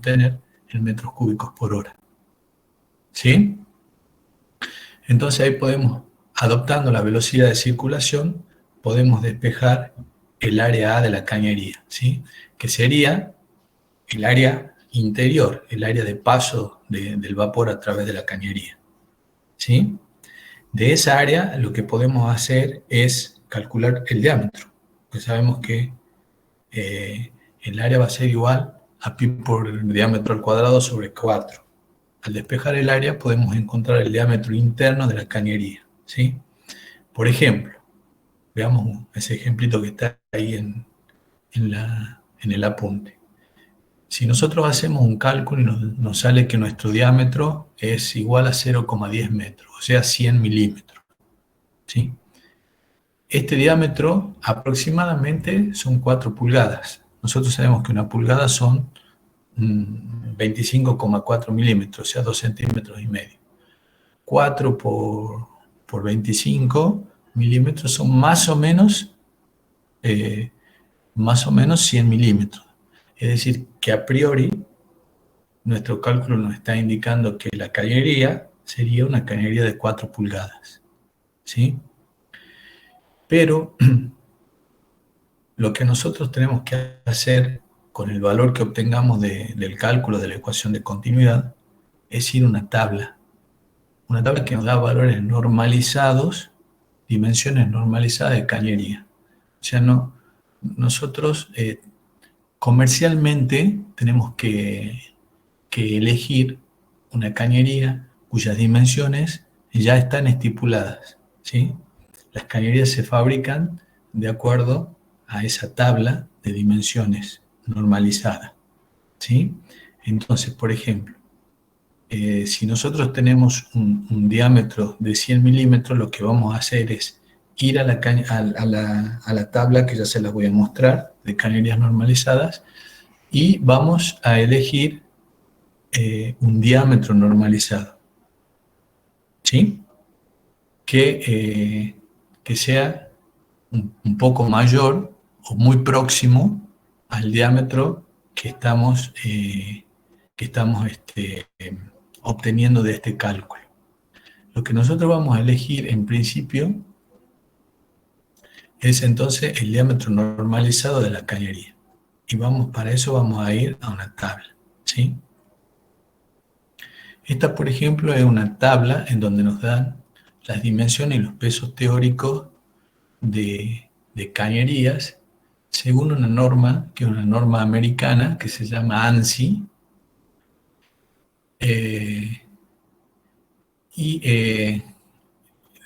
tener en metros cúbicos por hora. ¿Sí? Entonces ahí podemos, adoptando la velocidad de circulación, podemos despejar el área A de la cañería, ¿sí? Que sería el área interior, el área de paso del vapor a través de la cañería, ¿sí? De esa área lo que podemos hacer es calcular el diámetro, pues sabemos que el área va a ser igual a pi por diámetro al cuadrado sobre 4. Al despejar el área podemos encontrar el diámetro interno de la cañería, ¿sí? Por ejemplo, veamos ese ejemplito que está ahí en el apunte. Si nosotros hacemos un cálculo y nos sale que nuestro diámetro es igual a 0,10 metros, o sea, 100 milímetros, ¿sí? Este diámetro aproximadamente son 4 pulgadas. Nosotros sabemos que una pulgada son 25,4 milímetros, o sea, 2 centímetros y medio. 4 por 25 milímetros son más o menos 100 milímetros. Es decir, que a priori nuestro cálculo nos está indicando que la cañería sería una cañería de 4 pulgadas, ¿sí? Pero lo que nosotros tenemos que hacer con el valor que obtengamos del cálculo de la ecuación de continuidad es ir a una tabla que nos da valores normalizados, dimensiones normalizadas de cañería. O sea, nosotros comercialmente tenemos que elegir una cañería cuyas dimensiones ya están estipuladas, ¿sí? Las cañerías se fabrican de acuerdo a esa tabla de dimensiones normalizada, ¿sí? Entonces, por ejemplo, si nosotros tenemos un diámetro de 100 milímetros, lo que vamos a hacer es ir a la tabla, que ya se las voy a mostrar, de cañerías normalizadas, y vamos a elegir un diámetro normalizado, ¿sí? Que sea un poco mayor o muy próximo al diámetro que estamos obteniendo de este cálculo. Lo que nosotros vamos a elegir en principio es entonces el diámetro normalizado de la cañería. Y para eso vamos a ir a una tabla, ¿sí? Esta, por ejemplo, es una tabla en donde nos dan las dimensiones y los pesos teóricos de cañerías según una norma, que es una norma americana que se llama ANSI,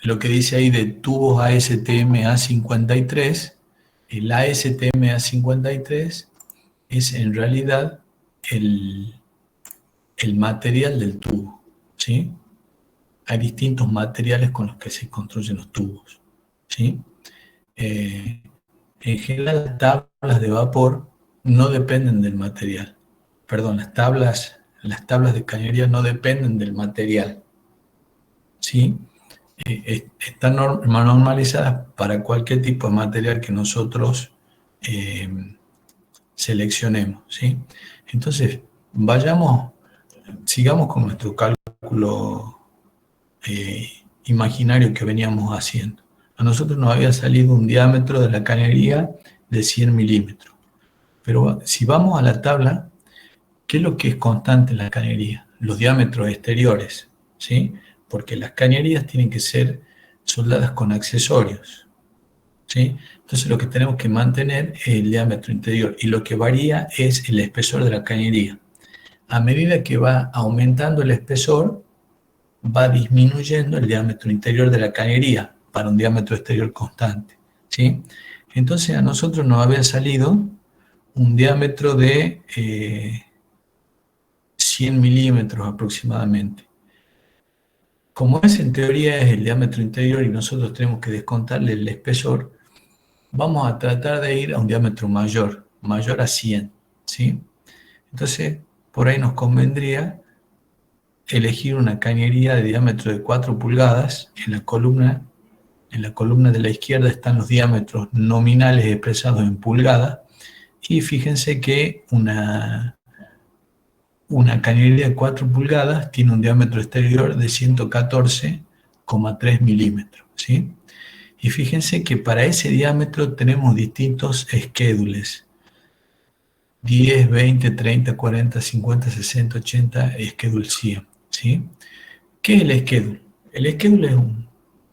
lo que dice ahí de tubos ASTM A53, el ASTM A53 es en realidad el material del tubo, ¿sí? Hay distintos materiales con los que se construyen los tubos, ¿sí? En general, las tablas de vapor no dependen del material. Perdón, las tablas de cañería no dependen del material, ¿sí? Están normalizadas para cualquier tipo de material que nosotros seleccionemos, ¿sí? Entonces, sigamos con nuestro cálculo imaginario que veníamos haciendo. A nosotros nos había salido un diámetro de la cañería de 100 milímetros. Pero si vamos a la tabla, ¿qué es lo que es constante en la cañería? Los diámetros exteriores, ¿sí? Porque las cañerías tienen que ser soldadas con accesorios, ¿sí? Entonces lo que tenemos que mantener es el diámetro interior y lo que varía es el espesor de la cañería. A medida que va aumentando el espesor, va disminuyendo el diámetro interior de la cañería para un diámetro exterior constante, ¿sí? Entonces a nosotros nos había salido un diámetro de 100 milímetros aproximadamente. Como ese en teoría es el diámetro interior y nosotros tenemos que descontarle el espesor, vamos a tratar de ir a un diámetro mayor a 100, ¿sí? Entonces, por ahí nos convendría elegir una cañería de diámetro de 4 pulgadas. En la columna de la izquierda están los diámetros nominales expresados en pulgadas. Y fíjense que una una cañería de 4 pulgadas tiene un diámetro exterior de 114,3 milímetros, ¿sí? Y fíjense que para ese diámetro tenemos distintos schedules: 10, 20, 30, 40, 50, 60, 80, schedule 100, ¿sí? ¿Qué es el schedule? El schedule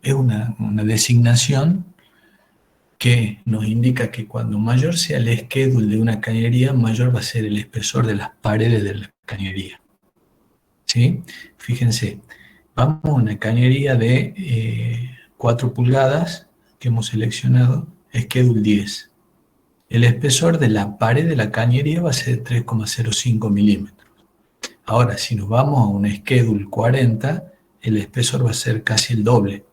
es una designación que nos indica que cuando mayor sea el schedule de una cañería, mayor va a ser el espesor de las paredes de la cañería, ¿sí? Fíjense, vamos a una cañería de 4 pulgadas que hemos seleccionado, schedule 10. El espesor de la pared de la cañería va a ser 3,05 milímetros. Ahora, si nos vamos a un schedule 40, el espesor va a ser casi el doble,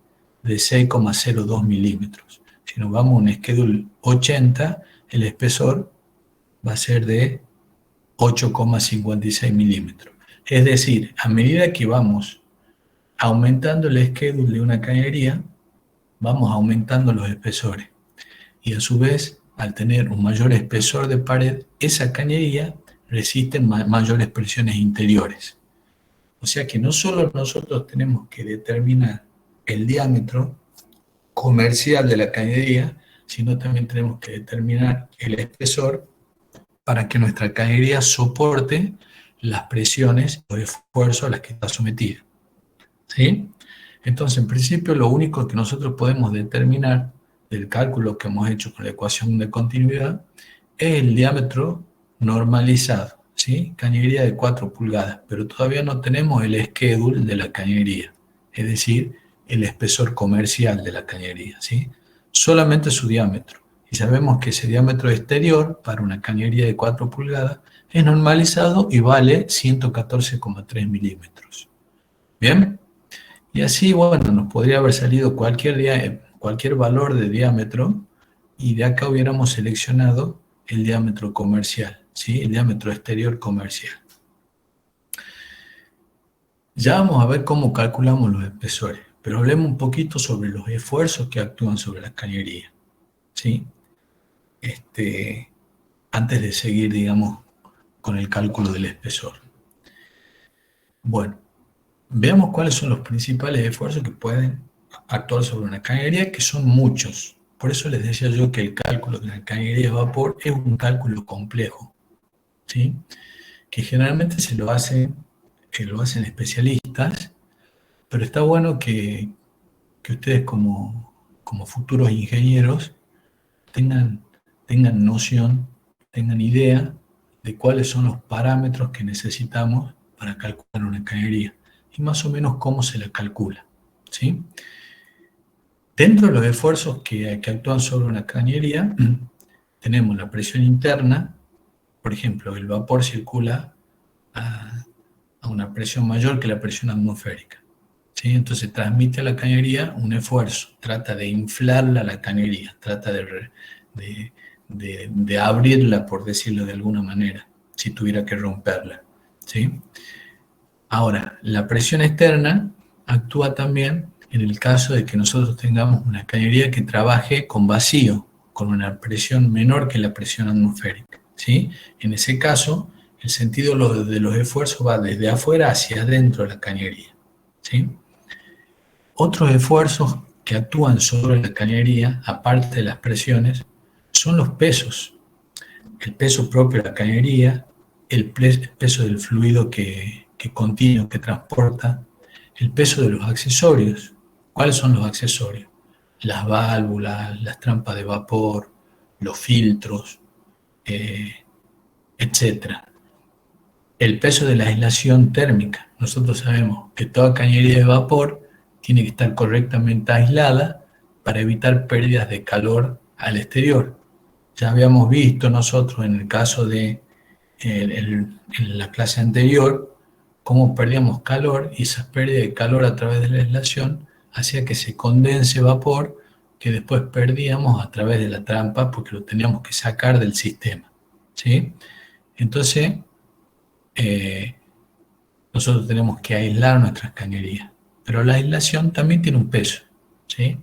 de 6,02 milímetros. Si nos vamos a un schedule 80, el espesor va a ser de 8,56 milímetros. Es decir, a medida que vamos aumentando el schedule de una cañería, vamos aumentando los espesores. Y a su vez, al tener un mayor espesor de pared, esa cañería resiste mayores presiones interiores. O sea que no solo nosotros tenemos que determinar el diámetro comercial de la cañería, sino también tenemos que determinar el espesor para que nuestra cañería soporte las presiones o esfuerzos a las que está sometida, ¿sí? Entonces, en principio, lo único que nosotros podemos determinar del cálculo que hemos hecho con la ecuación de continuidad es el diámetro normalizado, ¿sí? Cañería de 4 pulgadas, pero todavía no tenemos el schedule de la cañería, es decir, el espesor comercial de la cañería, ¿sí? Solamente su diámetro. Y sabemos que ese diámetro exterior para una cañería de 4 pulgadas es normalizado y vale 114,3 milímetros. ¿Bien? Y así, bueno, nos podría haber salido cualquier valor de diámetro y de acá hubiéramos seleccionado el diámetro comercial, ¿sí? El diámetro exterior comercial. Ya vamos a ver cómo calculamos los espesores, pero hablemos un poquito sobre los esfuerzos que actúan sobre la cañería, ¿sí? Antes de seguir, digamos, con el cálculo del espesor. Bueno, veamos cuáles son los principales esfuerzos que pueden actuar sobre una cañería, que son muchos. Por eso les decía yo que el cálculo de una cañería de vapor es un cálculo complejo, ¿sí? Que generalmente lo hacen especialistas, pero está bueno que ustedes como futuros ingenieros tengan, tengan noción, tengan idea de cuáles son los parámetros que necesitamos para calcular una cañería y más o menos cómo se la calcula, ¿sí? Dentro de los esfuerzos que actúan sobre una cañería, tenemos la presión interna. Por ejemplo, el vapor circula a una presión mayor que la presión atmosférica, ¿sí? Entonces transmite a la cañería un esfuerzo, trata de inflarla la cañería, trata de abrirla, por decirlo de alguna manera, si tuviera que romperla, ¿sí? Ahora, la presión externa actúa también en el caso de que nosotros tengamos una cañería que trabaje con vacío, con una presión menor que la presión atmosférica, ¿sí? En ese caso, el sentido de los esfuerzos va desde afuera hacia adentro de la cañería, ¿sí? Otros esfuerzos que actúan sobre la cañería, aparte de las presiones, son los pesos. El peso propio de la cañería, el peso del fluido que contiene o que transporta, el peso de los accesorios. ¿Cuáles son los accesorios? Las válvulas, las trampas de vapor, los filtros, etc. El peso de la aislación térmica. Nosotros sabemos que toda cañería de vapor tiene que estar correctamente aislada para evitar pérdidas de calor al exterior. Ya habíamos visto nosotros en el caso de en la clase anterior cómo perdíamos calor y esa pérdida de calor a través de la aislación hacía que se condense vapor que después perdíamos a través de la trampa porque lo teníamos que sacar del sistema, ¿sí? Entonces, nosotros tenemos que aislar nuestras cañerías, pero la aislación también tiene un peso, ¿sí?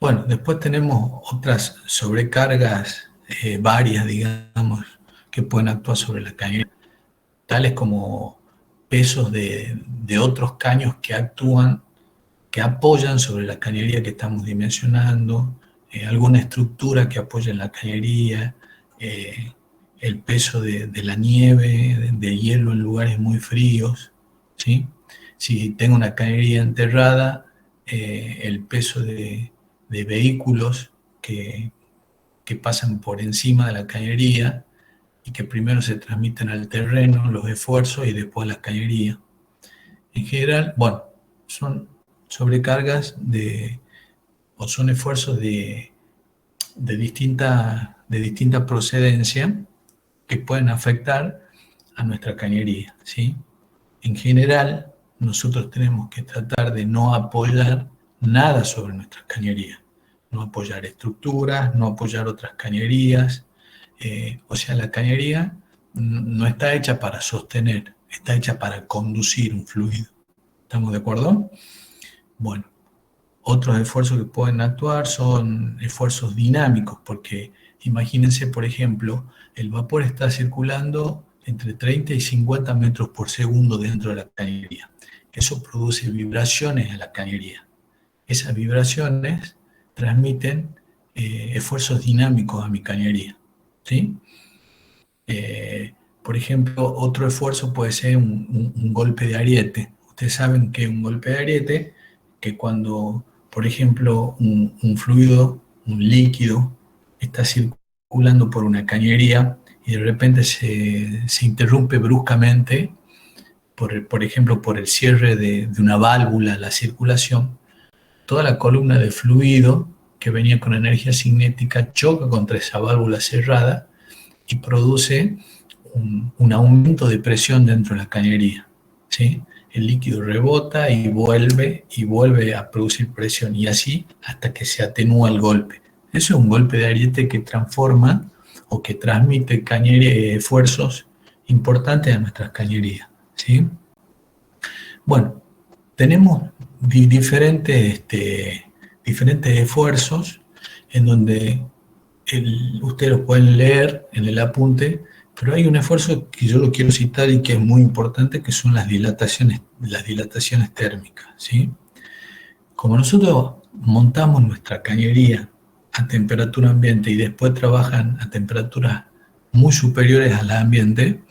Bueno, después tenemos otras sobrecargas varias, digamos, que pueden actuar sobre la cañería, tales como pesos de otros caños que actúan, que apoyan sobre la cañería que estamos dimensionando, alguna estructura que apoya en la cañería, el peso de la nieve, de hielo en lugares muy fríos, ¿sí? Si tengo una cañería enterrada, el peso de vehículos que pasan por encima de la cañería y que primero se transmiten al terreno, los esfuerzos y después a la cañería. En general, bueno, son sobrecargas o son esfuerzos de distinta procedencia que pueden afectar a nuestra cañería, ¿sí? En general, nosotros tenemos que tratar de no apoyar nada sobre nuestras cañerías, no apoyar estructuras, no apoyar otras cañerías. O sea, la cañería no está hecha para sostener, está hecha para conducir un fluido. ¿Estamos de acuerdo? Bueno, otros esfuerzos que pueden actuar son esfuerzos dinámicos, porque imagínense, por ejemplo, el vapor está circulando entre 30 y 50 metros por segundo dentro de la cañería. Eso produce vibraciones en la cañería. Esas vibraciones transmiten esfuerzos dinámicos a mi cañería, ¿sí? Por ejemplo, otro esfuerzo puede ser un golpe de ariete. Ustedes saben que un golpe de ariete, que cuando, por ejemplo, un fluido, un líquido, está circulando por una cañería y de repente se interrumpe bruscamente, por ejemplo, por el cierre de una válvula, la circulación, toda la columna de fluido que venía con energía cinética choca contra esa válvula cerrada y produce un aumento de presión dentro de la cañería, ¿sí? El líquido rebota y vuelve a producir presión, y así hasta que se atenúa el golpe. Eso es un golpe de ariete que transforma o que transmite esfuerzos importantes a nuestras cañerías, ¿sí? Bueno, tenemos diferentes esfuerzos en donde ustedes lo pueden leer en el apunte, pero hay un esfuerzo que yo lo quiero citar y que es muy importante, que son las dilataciones térmicas, ¿sí? Como nosotros montamos nuestra cañería a temperatura ambiente y después trabajan a temperaturas muy superiores al ambiente,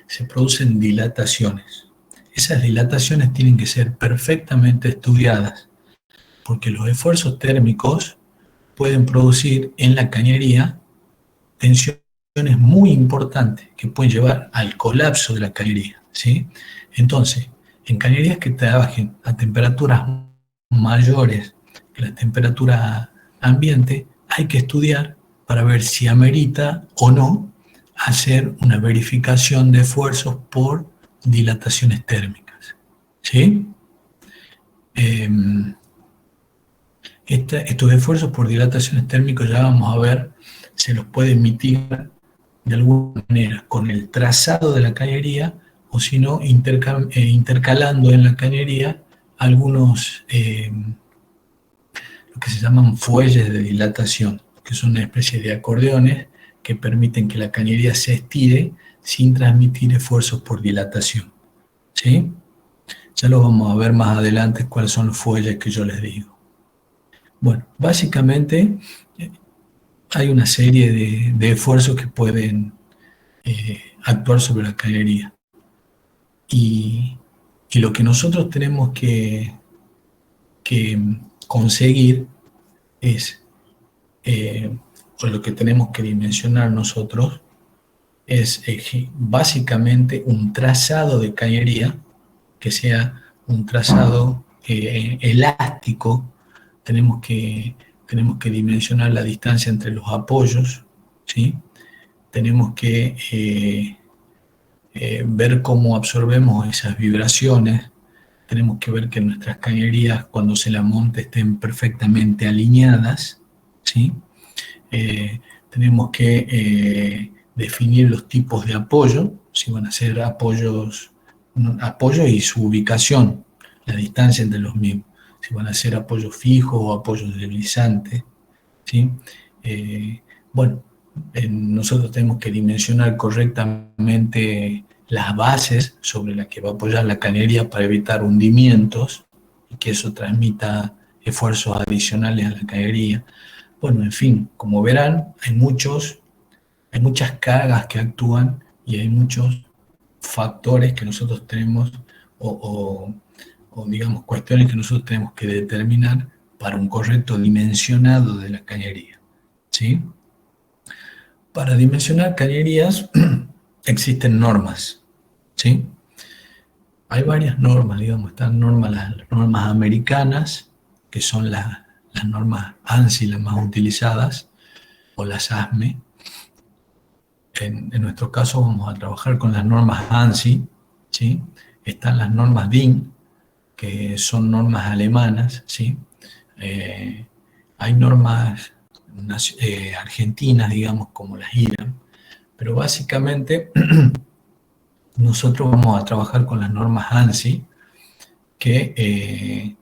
se producen dilataciones. Esas dilataciones tienen que ser perfectamente estudiadas, porque los esfuerzos térmicos pueden producir en la cañería tensiones muy importantes que pueden llevar al colapso de la cañería, ¿sí? Entonces, en cañerías que trabajen a temperaturas mayores que la temperatura ambiente, hay que estudiar para ver si amerita o no hacer una verificación de esfuerzos por dilataciones térmicas, ¿sí? Estos esfuerzos por dilataciones térmicas, ya vamos a ver, se los puede mitigar de alguna manera con el trazado de la cañería, o si no, intercalando en la cañería algunos, lo que se llaman fuelles de dilatación, que son una especie de acordeones que permiten que la cañería se estire sin transmitir esfuerzos por dilatación, ¿sí? Ya lo vamos a ver más adelante cuáles son los fuelles que yo les digo. Bueno, básicamente hay una serie de esfuerzos que pueden actuar sobre la cañería. Y lo que nosotros tenemos que conseguir es, o lo que tenemos que dimensionar nosotros, es básicamente un trazado de cañería que sea un trazado elástico. Tenemos que dimensionar la distancia entre los apoyos, ¿sí? Tenemos que ver cómo absorbemos esas vibraciones. Tenemos que ver que nuestras cañerías, cuando se la monte, estén perfectamente alineadas, ¿sí? Tenemos que definir los tipos de apoyo, si van a ser apoyo y su ubicación, la distancia entre los mismos, si van a ser apoyos fijos o apoyos deslizantes, ¿sí? Bueno, nosotros tenemos que dimensionar correctamente las bases sobre las que va a apoyar la cañería para evitar hundimientos y que eso transmita esfuerzos adicionales a la cañería. Bueno, en fin, como verán, hay muchas cargas que actúan y hay muchos factores que nosotros tenemos o digamos cuestiones que nosotros tenemos que determinar para un correcto dimensionado de la cañería, ¿sí? Para dimensionar cañerías existen normas, ¿sí? Hay varias normas, digamos, están las normas americanas, que son las normas ANSI las más utilizadas, o las ASME. En nuestro caso vamos a trabajar con las normas ANSI, ¿sí? Están las normas DIN, que son normas alemanas, ¿sí? Hay normas argentinas, digamos, como las IRAM, pero básicamente nosotros vamos a trabajar con las normas ANSI, que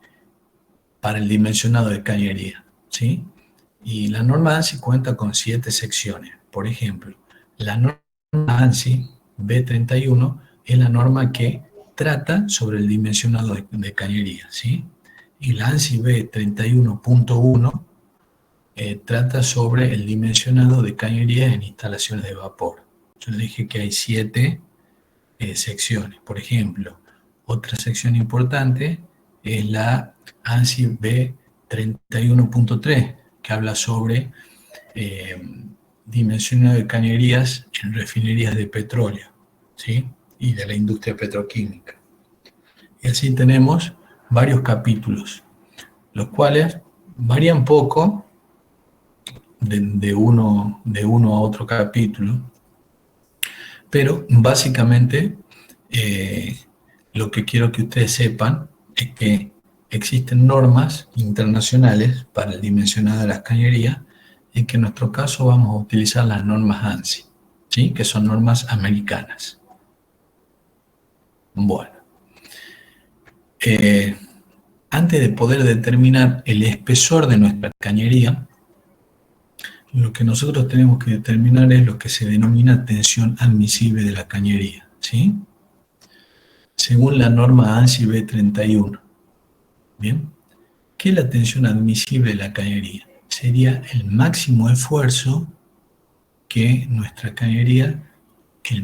para el dimensionado de cañería, ¿sí? Y la norma ANSI cuenta con 7 secciones. Por ejemplo, la norma ANSI B31 es la norma que trata sobre el dimensionado de cañería, ¿sí? Y la ANSI B31.1 trata sobre el dimensionado de cañería en instalaciones de vapor. Yo les dije que hay 7 secciones. Por ejemplo, otra sección importante es la ANSI B31.3, que habla sobre dimensionado de cañerías en refinerías de petróleo, ¿sí? Y de la industria petroquímica. Y así tenemos varios capítulos, los cuales varían poco de uno a otro capítulo, pero básicamente lo que quiero que ustedes sepan es que existen normas internacionales para el dimensionado de las cañerías y que en nuestro caso vamos a utilizar las normas ANSI, ¿sí? Que son normas americanas. Bueno, antes de poder determinar el espesor de nuestra cañería, lo que nosotros tenemos que determinar es lo que se denomina tensión admisible de la cañería, ¿sí? Según la norma ANSI B31. ¿Bien? ¿Qué es la tensión admisible de la cañería? Sería el máximo esfuerzo que el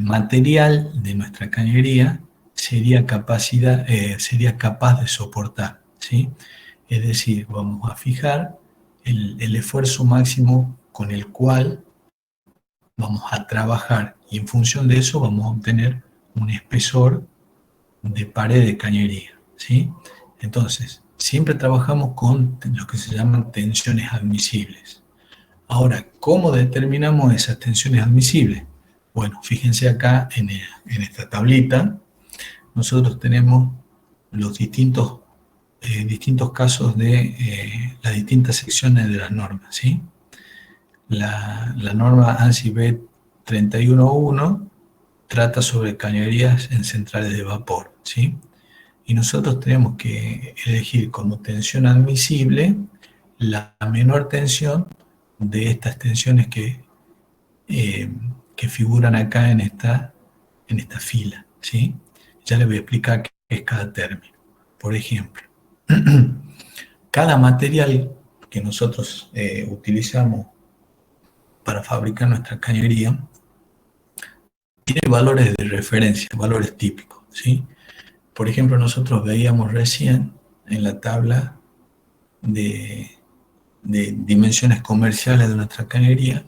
material de nuestra cañería sería capaz de soportar, ¿sí? Es decir, vamos a fijar el esfuerzo máximo con el cual vamos a trabajar y en función de eso vamos a obtener un espesor de pared de cañería, ¿sí? Entonces, siempre trabajamos con lo que se llaman tensiones admisibles. Ahora, ¿cómo determinamos esas tensiones admisibles? Bueno, fíjense acá en esta tablita, nosotros tenemos los distintos casos de las distintas secciones de las normas, ¿sí? La norma ANSI B31.1 trata sobre cañerías en centrales de vapor, ¿sí? Y nosotros tenemos que elegir como tensión admisible la menor tensión de estas tensiones que figuran acá en esta fila, ¿sí? Ya les voy a explicar qué es cada término. Por ejemplo, cada material que nosotros utilizamos para fabricar nuestra cañería tiene valores de referencia, valores típicos, ¿sí? Por ejemplo, nosotros veíamos recién en la tabla de dimensiones comerciales de nuestra cañería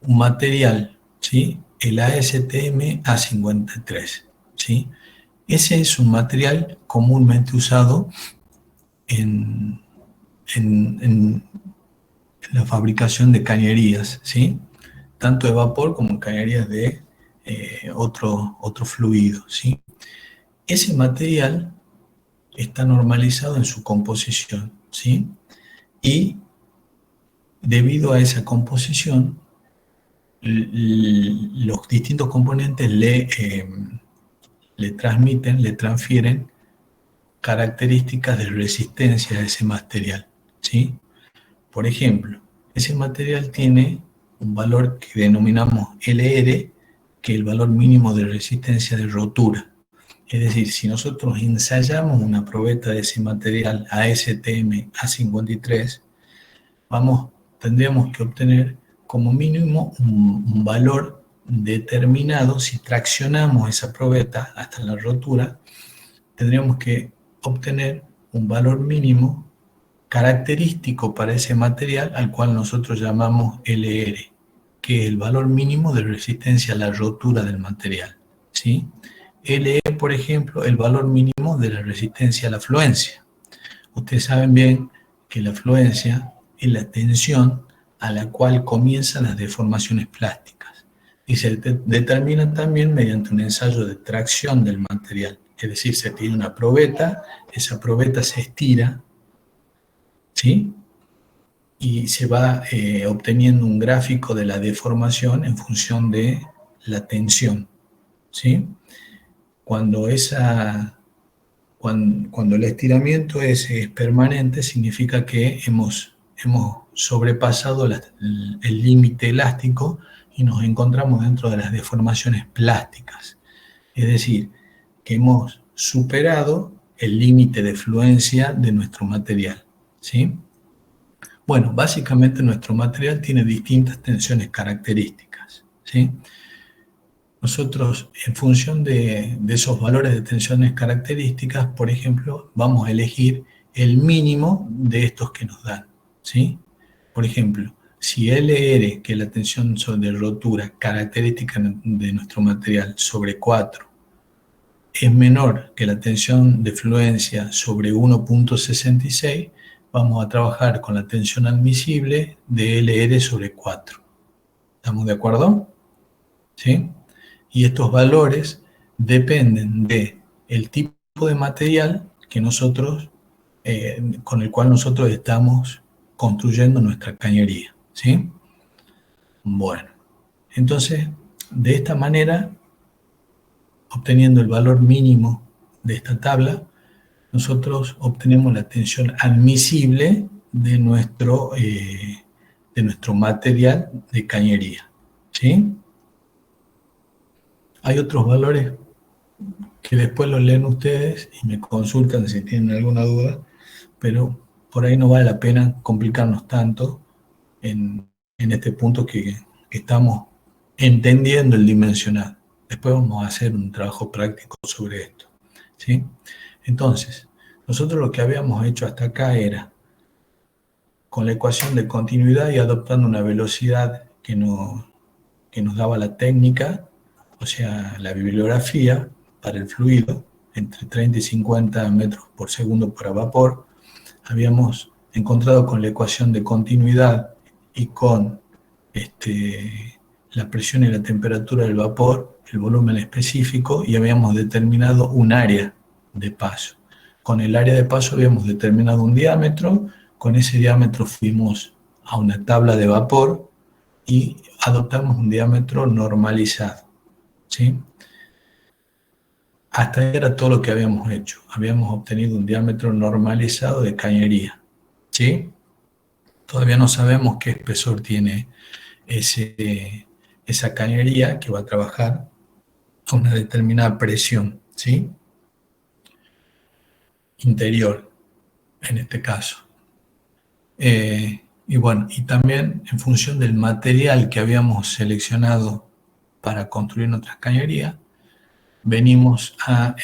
un material, ¿sí? El ASTM A53, ¿sí? Ese es un material comúnmente usado en la fabricación de cañerías, ¿sí? Tanto de vapor como cañerías de otro fluido, ¿sí? Ese material está normalizado en su composición, ¿sí? Y debido a esa composición, los distintos componentes le transmiten, le transfieren características de resistencia a ese material, ¿sí? Por ejemplo, ese material tiene un valor que denominamos LR, que es el valor mínimo de resistencia de rotura. Es decir, si nosotros ensayamos una probeta de ese material ASTM A53, tendríamos que obtener como mínimo un valor determinado. Si traccionamos esa probeta hasta la rotura, tendríamos que obtener un valor mínimo característico para ese material, al cual nosotros llamamos LR, que es el valor mínimo de resistencia a la rotura del material, ¿sí? LE, por ejemplo, el valor mínimo de la resistencia a la fluencia. Ustedes saben bien que la fluencia es la tensión a la cual comienzan las deformaciones plásticas y se determina también mediante un ensayo de tracción del material. Es decir, se tiene una probeta, esa probeta se estira, ¿sí? Y se va obteniendo un gráfico de la deformación en función de la tensión, ¿sí? Cuando el estiramiento es permanente, significa que hemos sobrepasado el límite elástico y nos encontramos dentro de las deformaciones plásticas. Es decir, que hemos superado el límite de fluencia de nuestro material, ¿sí? Bueno, básicamente nuestro material tiene distintas tensiones características, ¿sí? Nosotros, en función de esos valores de tensiones características, por ejemplo, vamos a elegir el mínimo de estos que nos dan, ¿sí? Por ejemplo, si LR, que es la tensión de rotura característica de nuestro material, sobre 4, es menor que la tensión de fluencia sobre 1.66, vamos a trabajar con la tensión admisible de LR sobre 4. ¿Estamos de acuerdo? ¿Sí? Y estos valores dependen del tipo de material que con el cual nosotros estamos construyendo nuestra cañería, ¿sí? Bueno, entonces, de esta manera, obteniendo el valor mínimo de esta tabla, nosotros obtenemos la tensión admisible de nuestro material de cañería, ¿sí? Hay otros valores que después los leen ustedes y me consultan si tienen alguna duda, pero por ahí no vale la pena complicarnos tanto en este punto que estamos entendiendo el dimensional. Después vamos a hacer un trabajo práctico sobre esto, ¿sí? Entonces, nosotros lo que habíamos hecho hasta acá era, con la ecuación de continuidad y adoptando una velocidad que nos daba la técnica, o sea, la bibliografía para el fluido, entre 30 y 50 metros por segundo para vapor, habíamos encontrado con la ecuación de continuidad y con la presión y la temperatura del vapor, el volumen específico, y habíamos determinado un área de paso. Con el área de paso habíamos determinado un diámetro, con ese diámetro fuimos a una tabla de vapor y adoptamos un diámetro normalizado, ¿sí? Hasta ahí era todo lo que habíamos hecho. Habíamos obtenido un diámetro normalizado de cañería, ¿sí? Todavía no sabemos qué espesor tiene esa cañería que va a trabajar a una determinada presión, ¿sí? Interior, en este caso. Y bueno, y también en función del material que habíamos seleccionado para construir nuestras cañerías, venimos a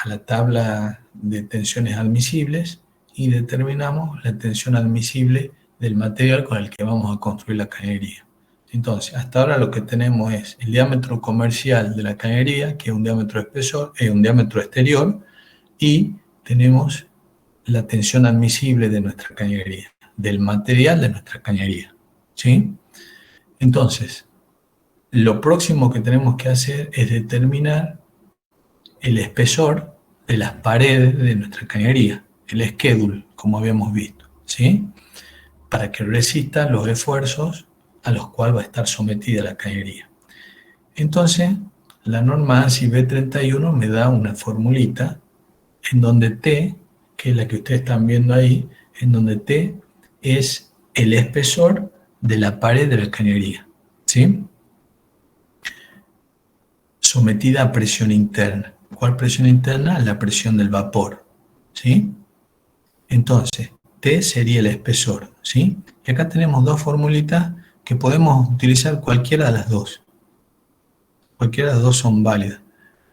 la tabla de tensiones admisibles y determinamos la tensión admisible del material con el que vamos a construir la cañería. Entonces, hasta ahora lo que tenemos es el diámetro comercial de la cañería, que es un diámetro un diámetro exterior, y tenemos la tensión admisible de nuestra cañería, del material de nuestra cañería, ¿sí? Entonces, lo próximo que tenemos que hacer es determinar el espesor de las paredes de nuestra cañería, el schedule, como habíamos visto, ¿sí? Para que resista los esfuerzos a los cuales va a estar sometida la cañería. Entonces, la norma ANSI B31 me da una formulita en donde T, que es la que ustedes están viendo ahí, en donde T es el espesor de la pared de la cañería, ¿sí? Sometida a presión interna. ¿Cuál presión interna? La presión del vapor, ¿sí? Entonces, T sería el espesor, ¿sí? Y acá tenemos dos formulitas que podemos utilizar cualquiera de las dos. Cualquiera de las dos son válidas.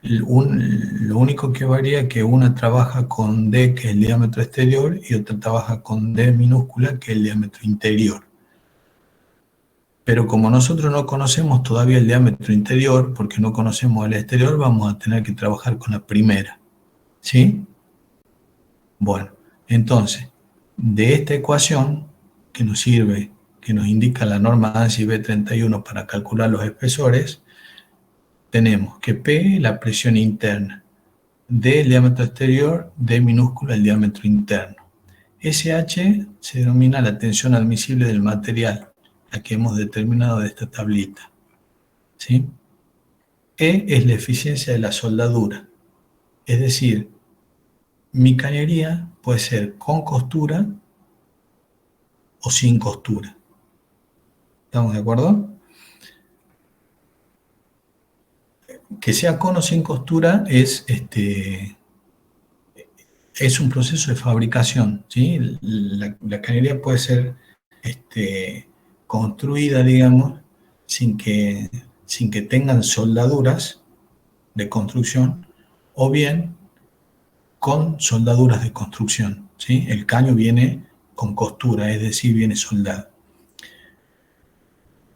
Lo único que varía es que una trabaja con D, que es el diámetro exterior, y otra trabaja con D minúscula, que es el diámetro interior. Pero como nosotros no conocemos todavía el diámetro interior, porque no conocemos el exterior, vamos a tener que trabajar con la primera, ¿sí? Bueno, entonces, de esta ecuación que nos sirve, que nos indica la norma ANSI B31 para calcular los espesores, tenemos que P es la presión interna, D el diámetro exterior, D minúscula el diámetro interno. SH se denomina la tensión admisible del material, la que hemos determinado de esta tablita, ¿sí? E es la eficiencia de la soldadura, es decir, mi cañería puede ser con costura o sin costura. ¿Estamos de acuerdo? Que sea con o sin costura es un proceso de fabricación, ¿sí? La cañería puede ser construida, digamos, sin que tengan soldaduras de construcción, o bien con soldaduras de construcción, ¿sí? El caño viene con costura, es decir, viene soldado.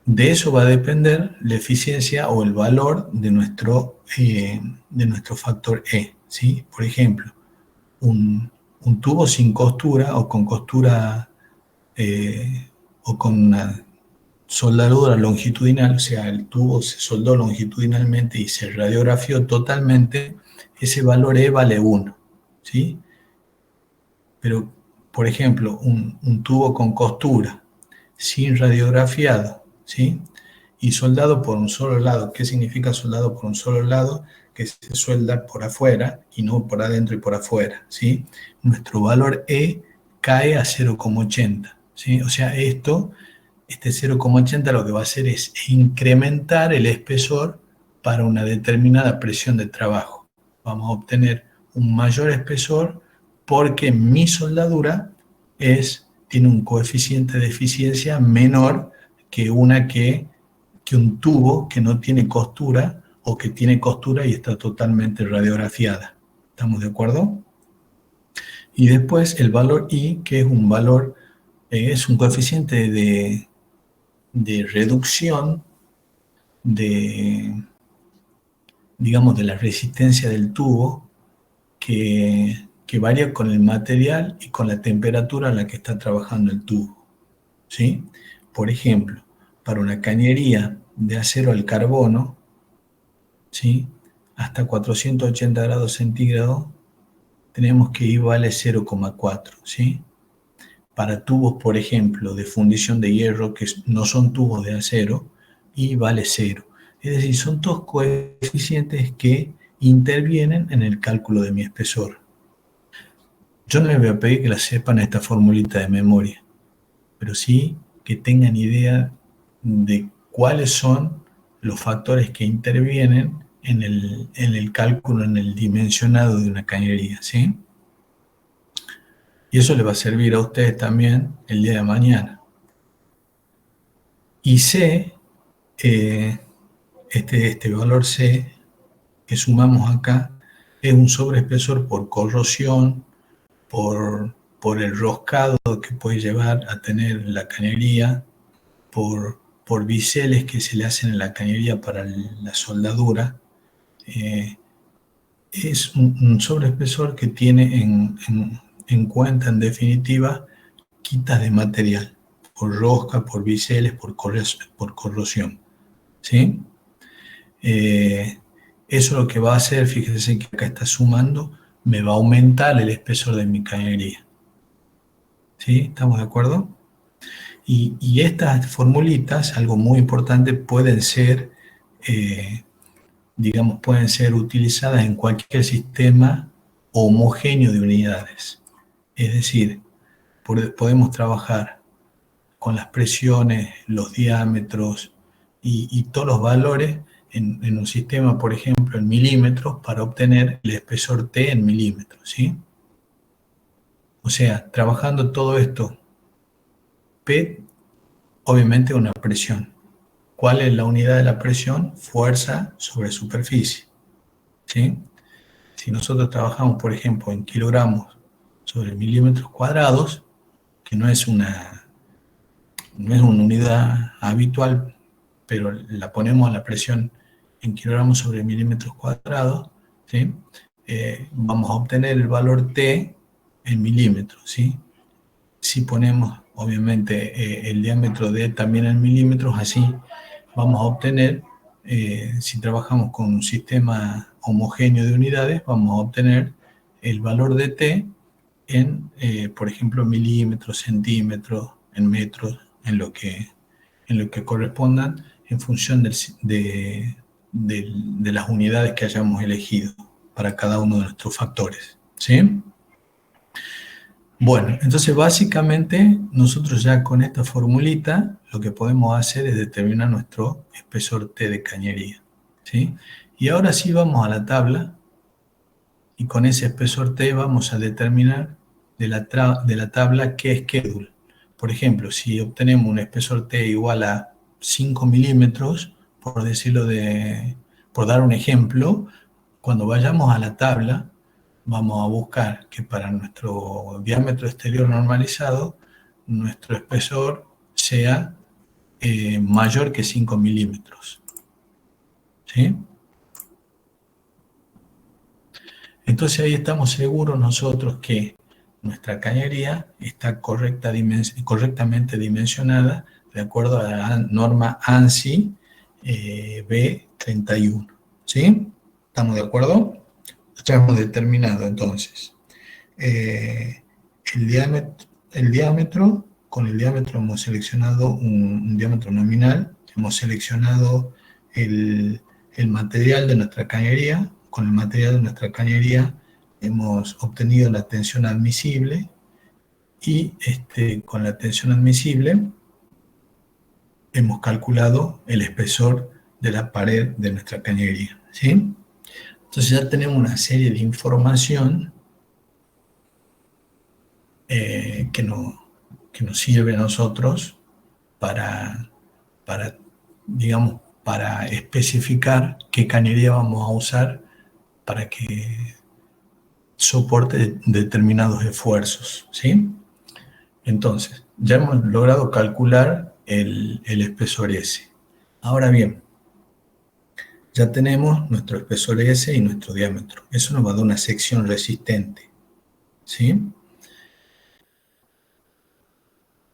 De eso va a depender la eficiencia o el valor de nuestro factor E, ¿sí? Por ejemplo, un tubo sin costura o con costura o con una soldadura longitudinal, o sea, el tubo se soldó longitudinalmente y se radiografió totalmente, ese valor E vale 1, ¿sí? Pero, por ejemplo, un tubo con costura, sin radiografiado, ¿sí? Y soldado por un solo lado. ¿Qué significa soldado por un solo lado? Que se suelda por afuera y no por adentro y por afuera, ¿sí? Nuestro valor E cae a 0,80, ¿sí? O sea, este 0,80 lo que va a hacer es incrementar el espesor para una determinada presión de trabajo. Vamos a obtener un mayor espesor porque mi soldadura tiene un coeficiente de eficiencia menor que un tubo que no tiene costura o que tiene costura y está totalmente radiografiada. ¿Estamos de acuerdo? Y después el valor I, que es un valor, es un coeficiente de reducción digamos, de la resistencia del tubo que varía con el material y con la temperatura a la que está trabajando el tubo, ¿sí? Por ejemplo, para una cañería de acero al carbono, ¿sí? Hasta 480 grados centígrados, tenemos que I vale 0,4, ¿sí? Para tubos, por ejemplo, de fundición de hierro, que no son tubos de acero, I vale 0. Es decir, son todos coeficientes que intervienen en el cálculo de mi espesor. Yo no les voy a pedir que la sepan esta formulita de memoria, pero sí que tengan idea de cuáles son los factores que intervienen en el cálculo, en el dimensionado de una cañería, ¿sí? Y eso les va a servir a ustedes también el día de mañana. Y C, este valor C que sumamos acá, es un sobreespesor por corrosión, por el roscado que puede llevar a tener la cañería, por biseles que se le hacen en la cañería para la soldadura. Es un sobreespesor que tiene en cuenta, en definitiva, quitas de material, por rosca, por biseles, por corrosión, ¿sí? Eso lo que va a hacer, fíjense que acá está sumando, me va a aumentar el espesor de mi cañería, ¿sí? ¿Estamos de acuerdo? Y estas formulitas, algo muy importante, digamos, pueden ser utilizadas en cualquier sistema homogéneo de unidades. Es decir, podemos trabajar con las presiones, los diámetros y todos los valores en un sistema, por ejemplo, en milímetros, para obtener el espesor T en milímetros, ¿sí? O sea, trabajando todo esto, P, obviamente una presión. ¿Cuál es la unidad de la presión? Fuerza sobre superficie, ¿sí? Si nosotros trabajamos, por ejemplo, en kilogramos sobre milímetros cuadrados, que no es una unidad habitual, pero la ponemos a la presión en kilogramos sobre milímetros cuadrados, ¿sí? Vamos a obtener el valor T en milímetros, ¿sí? Si ponemos, obviamente, el diámetro D también en milímetros, así vamos a obtener, si trabajamos con un sistema homogéneo de unidades, vamos a obtener el valor de T en, por ejemplo, milímetros, centímetros, en metros, en lo que correspondan en función de las unidades que hayamos elegido para cada uno de nuestros factores, ¿sí? Bueno, entonces básicamente nosotros ya con esta formulita lo que podemos hacer es determinar nuestro espesor T de cañería, ¿sí? Y ahora sí vamos a la tabla y con ese espesor T vamos a determinar de la tabla qué es schedule. Por ejemplo, si obtenemos un espesor T igual a 5 milímetros, por dar un ejemplo, cuando vayamos a la tabla, vamos a buscar que para nuestro diámetro exterior normalizado, nuestro espesor sea mayor que 5 milímetros, ¿sí? Entonces ahí estamos seguros nosotros que nuestra cañería está correctamente dimensionada de acuerdo a la norma ANSI B31. ¿Sí? ¿Estamos de acuerdo? Ya hemos determinado entonces el diámetro. Con el diámetro hemos seleccionado un diámetro nominal, hemos seleccionado el material de nuestra cañería. Con el material de nuestra cañería hemos obtenido la tensión admisible y con la tensión admisible hemos calculado el espesor de la pared de nuestra cañería, ¿sí? Entonces ya tenemos una serie de información que nos sirve a nosotros para, digamos, para especificar qué cañería vamos a usar para que soporte determinados esfuerzos, ¿sí? Entonces, ya hemos logrado calcular el espesor S. Ahora bien, ya tenemos nuestro espesor S y nuestro diámetro. Eso nos va a dar una sección resistente, ¿sí?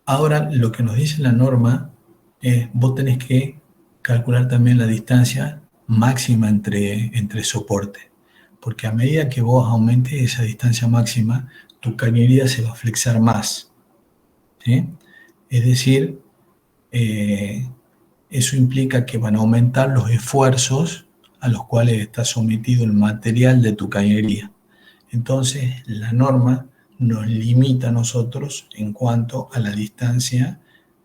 Ahora, lo que nos dice la norma es, vos tenés que calcular también la distancia máxima entre soportes, porque a medida que vos aumentes esa distancia máxima, tu cañería se va a flexar más, ¿sí? Es decir, eso implica que van a aumentar los esfuerzos a los cuales está sometido el material de tu cañería. Entonces, la norma nos limita a nosotros en cuanto a la distancia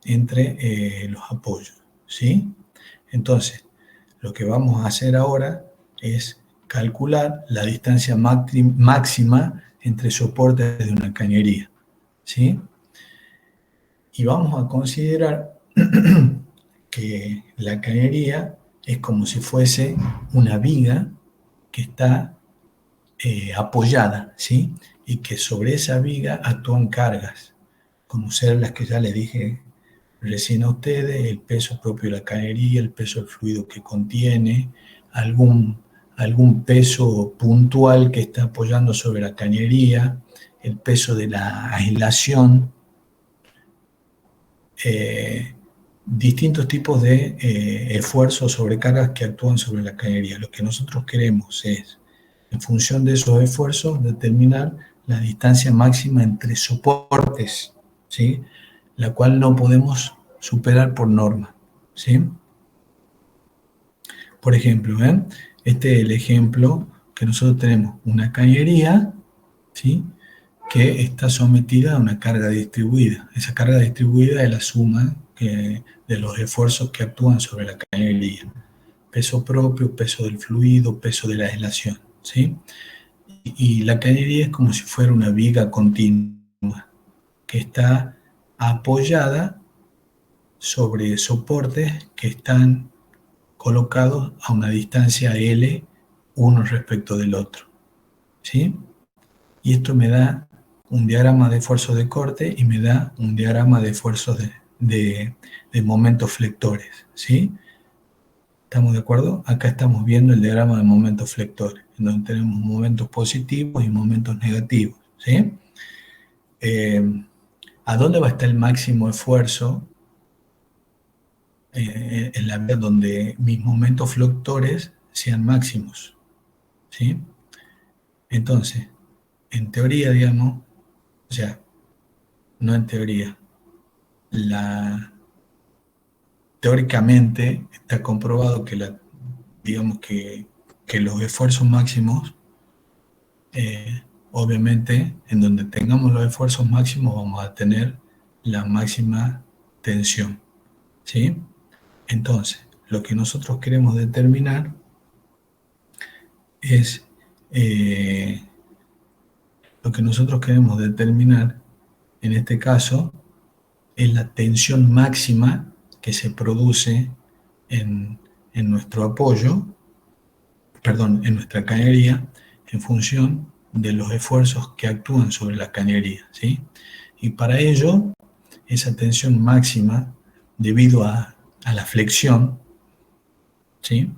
entre los apoyos, ¿sí? Entonces, lo que vamos a hacer ahora es calcular la distancia máxima entre soportes de una cañería, ¿sí? Y vamos a considerar que la cañería es como si fuese una viga que está apoyada, ¿sí? Y que sobre esa viga actúan cargas, como ser las que ya les dije recién a ustedes, el peso propio de la cañería, el peso del fluido que contiene, algún peso puntual que está apoyando sobre la cañería, el peso de la aislación, distintos tipos de esfuerzos o sobrecargas que actúan sobre la cañería. Lo que nosotros queremos es, en función de esos esfuerzos, determinar la distancia máxima entre soportes, ¿sí? La cual no podemos superar por norma, ¿sí? Por ejemplo, este es el ejemplo que nosotros tenemos una cañería, ¿sí? que está sometida a una carga distribuida. Esa carga distribuida es la suma de los esfuerzos que actúan sobre la cañería. Peso propio, peso del fluido, peso de la aislación, ¿sí? Y la cañería es como si fuera una viga continua que está apoyada sobre soportes que están colocados a una distancia L uno respecto del otro, ¿sí? Y esto me da un diagrama de esfuerzos de corte y me da un diagrama de esfuerzos de momentos flectores, ¿sí? ¿Estamos de acuerdo? Acá estamos viendo el diagrama de momentos flectores, en donde tenemos momentos positivos y momentos negativos, ¿sí? ¿A dónde va a estar el máximo esfuerzo en la vía donde mis momentos flectores sean máximos? ¿Sí? Entonces, en teoría, digamos, o sea, no en teoría, teóricamente está comprobado que, digamos que los esfuerzos máximos, obviamente, en donde tengamos los esfuerzos máximos vamos a tener la máxima tensión, ¿sí? Entonces, lo que nosotros queremos determinar es lo que nosotros queremos determinar en este caso es la tensión máxima que se produce en nuestro apoyo, perdón, en nuestra cañería, en función de los esfuerzos que actúan sobre la cañería, ¿sí? Y para ello, esa tensión máxima, debido a la flexión, ¿sí?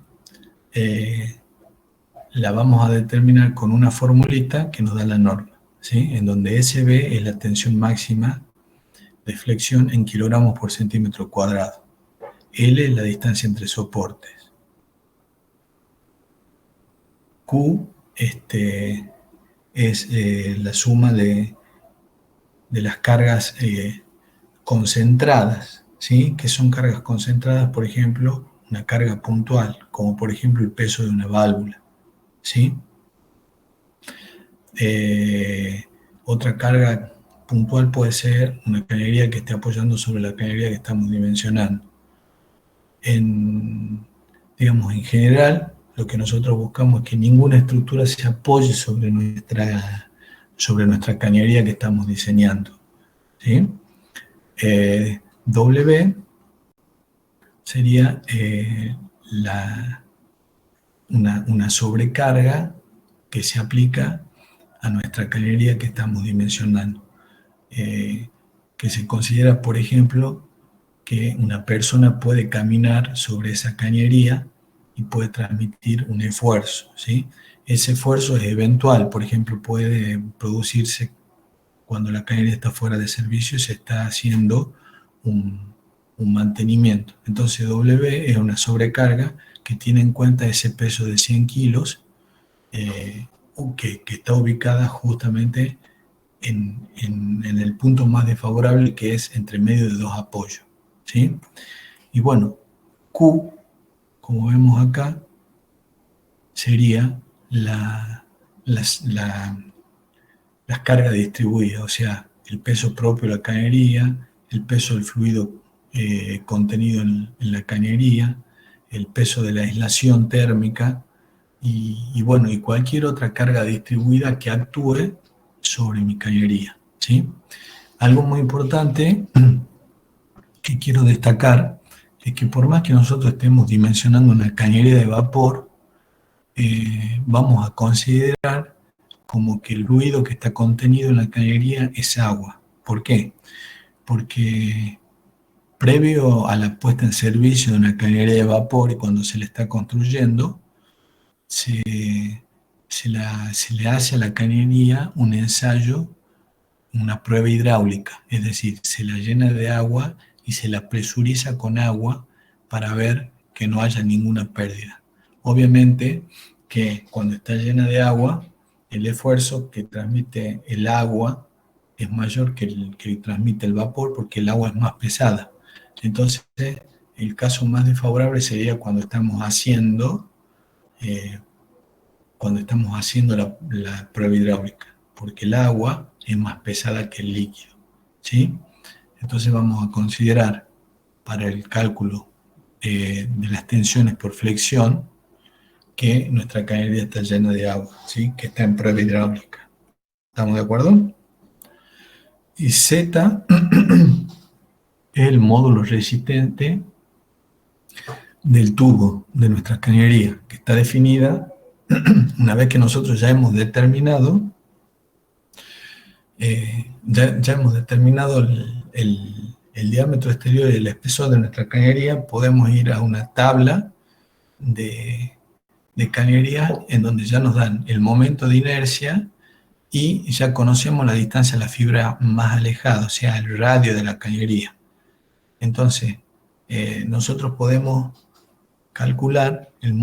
La vamos a determinar con una formulita que nos da la norma, ¿sí? En donde SB es la tensión máxima de flexión en kilogramos por centímetro cuadrado. L es la distancia entre soportes. Q es la suma de las cargas concentradas, ¿sí? Que son cargas concentradas, por ejemplo, una carga puntual, como por ejemplo el peso de una válvula, ¿sí? Otra carga puntual puede ser una cañería que esté apoyando sobre la cañería que estamos dimensionando. Digamos, en general, lo que nosotros buscamos es que ninguna estructura se apoye sobre nuestra cañería que estamos diseñando, ¿sí? W sería una sobrecarga que se aplica a nuestra cañería que estamos dimensionando, que se considera, por ejemplo, que una persona puede caminar sobre esa cañería y puede transmitir un esfuerzo, ¿sí? Ese esfuerzo es eventual, por ejemplo, puede producirse cuando la cañería está fuera de servicio y se está haciendo un mantenimiento. Entonces W es una sobrecarga que tiene en cuenta ese peso de 100 kilos que está ubicada justamente en el punto más desfavorable, que es entre medio de dos apoyos, ¿sí? Y bueno, Q, como vemos acá, sería las cargas distribuidas, o sea, el peso propio de la cañería, el peso del fluido contenido en la cañería, el peso de la aislación térmica y bueno, y cualquier otra carga distribuida que actúe sobre mi cañería, ¿sí? Algo muy importante que quiero destacar es que por más que nosotros estemos dimensionando una cañería de vapor, vamos a considerar como que el ruido que está contenido en la cañería es agua. ¿Por qué? Porque previo a la puesta en servicio de una cañería de vapor y cuando se le está construyendo, se le hace a la cañería un ensayo, una prueba hidráulica, es decir, se la llena de agua y se la presuriza con agua para ver que no haya ninguna pérdida. Obviamente que cuando está llena de agua, el esfuerzo que transmite el agua es mayor que el que transmite el vapor porque el agua es más pesada. Entonces, el caso más desfavorable sería cuando estamos haciendo la prueba hidráulica, porque el agua es más pesada que el líquido, ¿sí? Entonces vamos a considerar para el cálculo de las tensiones por flexión que nuestra cañería está llena de agua, ¿sí? Que está en prueba hidráulica. ¿Estamos de acuerdo? Y Z es el módulo resistente del tubo de nuestra cañería, que está definida una vez que nosotros ya hemos determinado el diámetro exterior y el espesor de nuestra cañería. Podemos ir a una tabla de cañería en donde ya nos dan el momento de inercia y ya conocemos la distancia a la fibra más alejada, o sea, el radio de la cañería. Entonces, nosotros podemos calcular el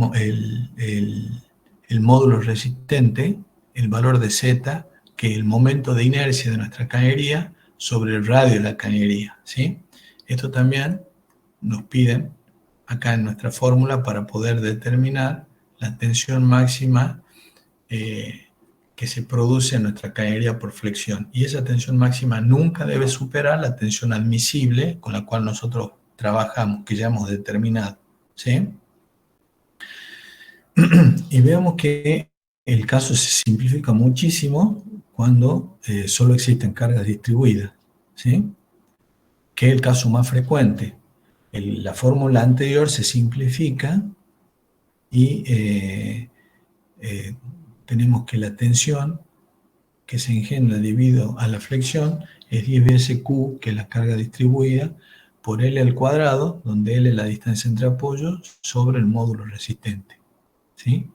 módulo resistente, el valor de Z, que es el momento de inercia de nuestra cañería sobre el radio de la cañería, ¿sí? Esto también nos piden acá en nuestra fórmula para poder determinar la tensión máxima que se produce en nuestra cañería por flexión. Y esa tensión máxima nunca debe superar la tensión admisible con la cual nosotros trabajamos, que ya hemos determinado, ¿sí? Y veamos que el caso se simplifica muchísimo cuando solo existen cargas distribuidas, ¿sí? Que es el caso más frecuente. La fórmula anterior se simplifica y tenemos que la tensión que se engendra debido a la flexión es 10 veces Q, que es la carga distribuida, por L al cuadrado, donde L es la distancia entre apoyos, sobre el módulo resistente, ¿sí?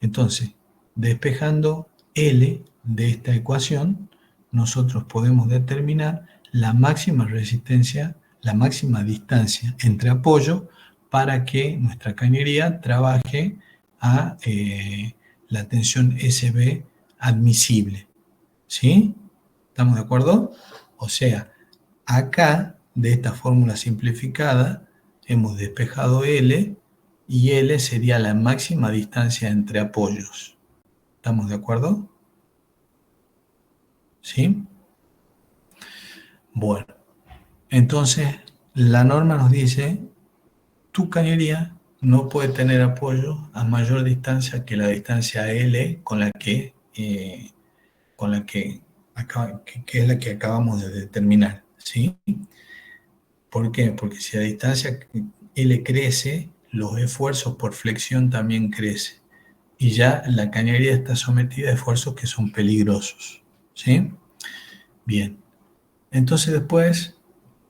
Entonces, despejando L de esta ecuación, nosotros podemos determinar la máxima resistencia, la máxima distancia entre apoyo para que nuestra cañería trabaje a la tensión SB admisible, ¿sí? ¿Estamos de acuerdo? O sea, acá, de esta fórmula simplificada, hemos despejado L, y L sería la máxima distancia entre apoyos. ¿Estamos de acuerdo? ¿Sí? Bueno, entonces la norma nos dice, tu cañería no puede tener apoyo a mayor distancia que la distancia L que es la que acabamos de determinar, ¿sí? ¿Por qué? Porque si la distancia L crece, los esfuerzos por flexión también crecen. Y ya la cañería está sometida a esfuerzos que son peligrosos, ¿sí? Bien. Entonces después,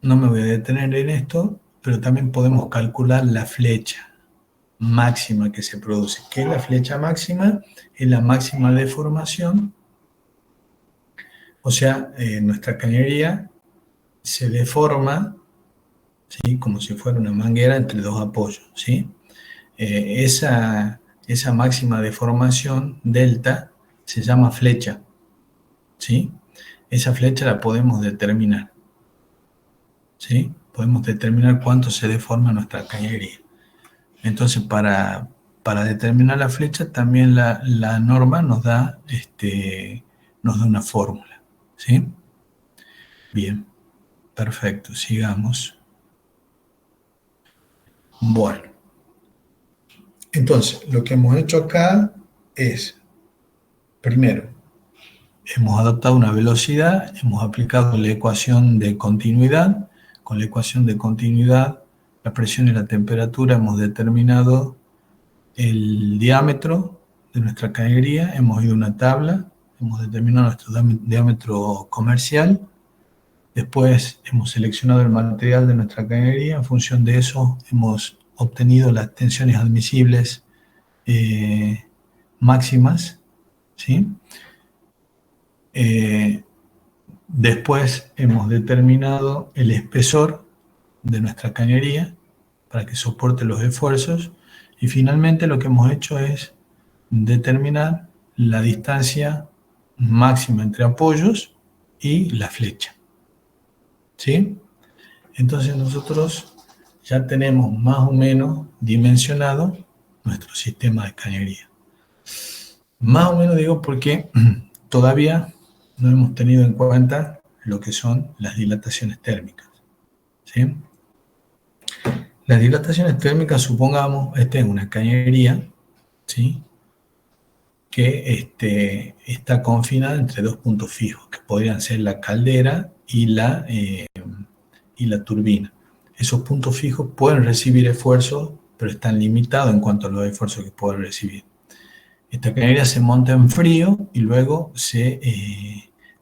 no me voy a detener en esto, pero también podemos calcular la flecha máxima que se produce. ¿Qué es la flecha máxima? Es la máxima deformación. O sea, nuestra cañería se deforma, ¿sí? Como si fuera una manguera entre dos apoyos, ¿sí? Esa máxima deformación, delta, se llama flecha, ¿sí? Esa flecha la podemos determinar, ¿sí? Podemos determinar cuánto se deforma nuestra cañería. Entonces, para determinar la flecha, también la norma nos da una fórmula, ¿sí? Bien, perfecto, sigamos. Bueno, entonces, lo que hemos hecho acá es, primero, hemos adoptado una velocidad, hemos aplicado la ecuación de continuidad. Con la ecuación de continuidad, la presión y la temperatura, hemos determinado el diámetro de nuestra cañería, hemos ido a una tabla, hemos determinado nuestro diámetro comercial, después hemos seleccionado el material de nuestra cañería, en función de eso hemos obtenido las tensiones admisibles máximas, ¿sí? Después hemos determinado el espesor de nuestra cañería para que soporte los esfuerzos, y finalmente lo que hemos hecho es determinar la distancia máxima entre apoyos y la flecha, ¿sí? Entonces nosotros ya tenemos más o menos dimensionado nuestro sistema de cañería. Más o menos digo porque todavía no hemos tenido en cuenta lo que son las dilataciones térmicas, ¿sí? Las dilataciones térmicas, supongamos, esta es una cañería, ¿sí? Que está confinada entre dos puntos fijos, que podrían ser la caldera y la turbina. Esos puntos fijos pueden recibir esfuerzos, pero están limitados en cuanto a los esfuerzos que pueden recibir. Esta cañería se monta en frío y luego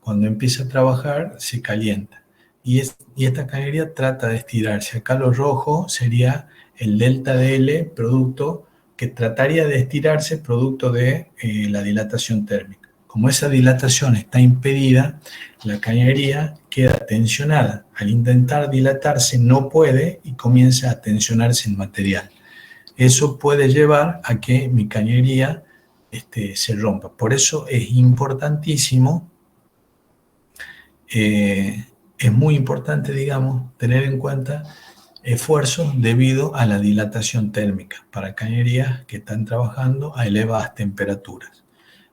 cuando empieza a trabajar se calienta. Y esta cañería trata de estirarse. Acá lo rojo sería el delta de L, producto que trataría de estirarse producto de la dilatación térmica. Como esa dilatación está impedida, la cañería queda tensionada. Al intentar dilatarse no puede y comienza a tensionarse el material. Eso puede llevar a que mi cañería se rompa. Por eso es importantísimo, es muy importante, digamos, tener en cuenta esfuerzos debido a la dilatación térmica para cañerías que están trabajando a elevadas temperaturas.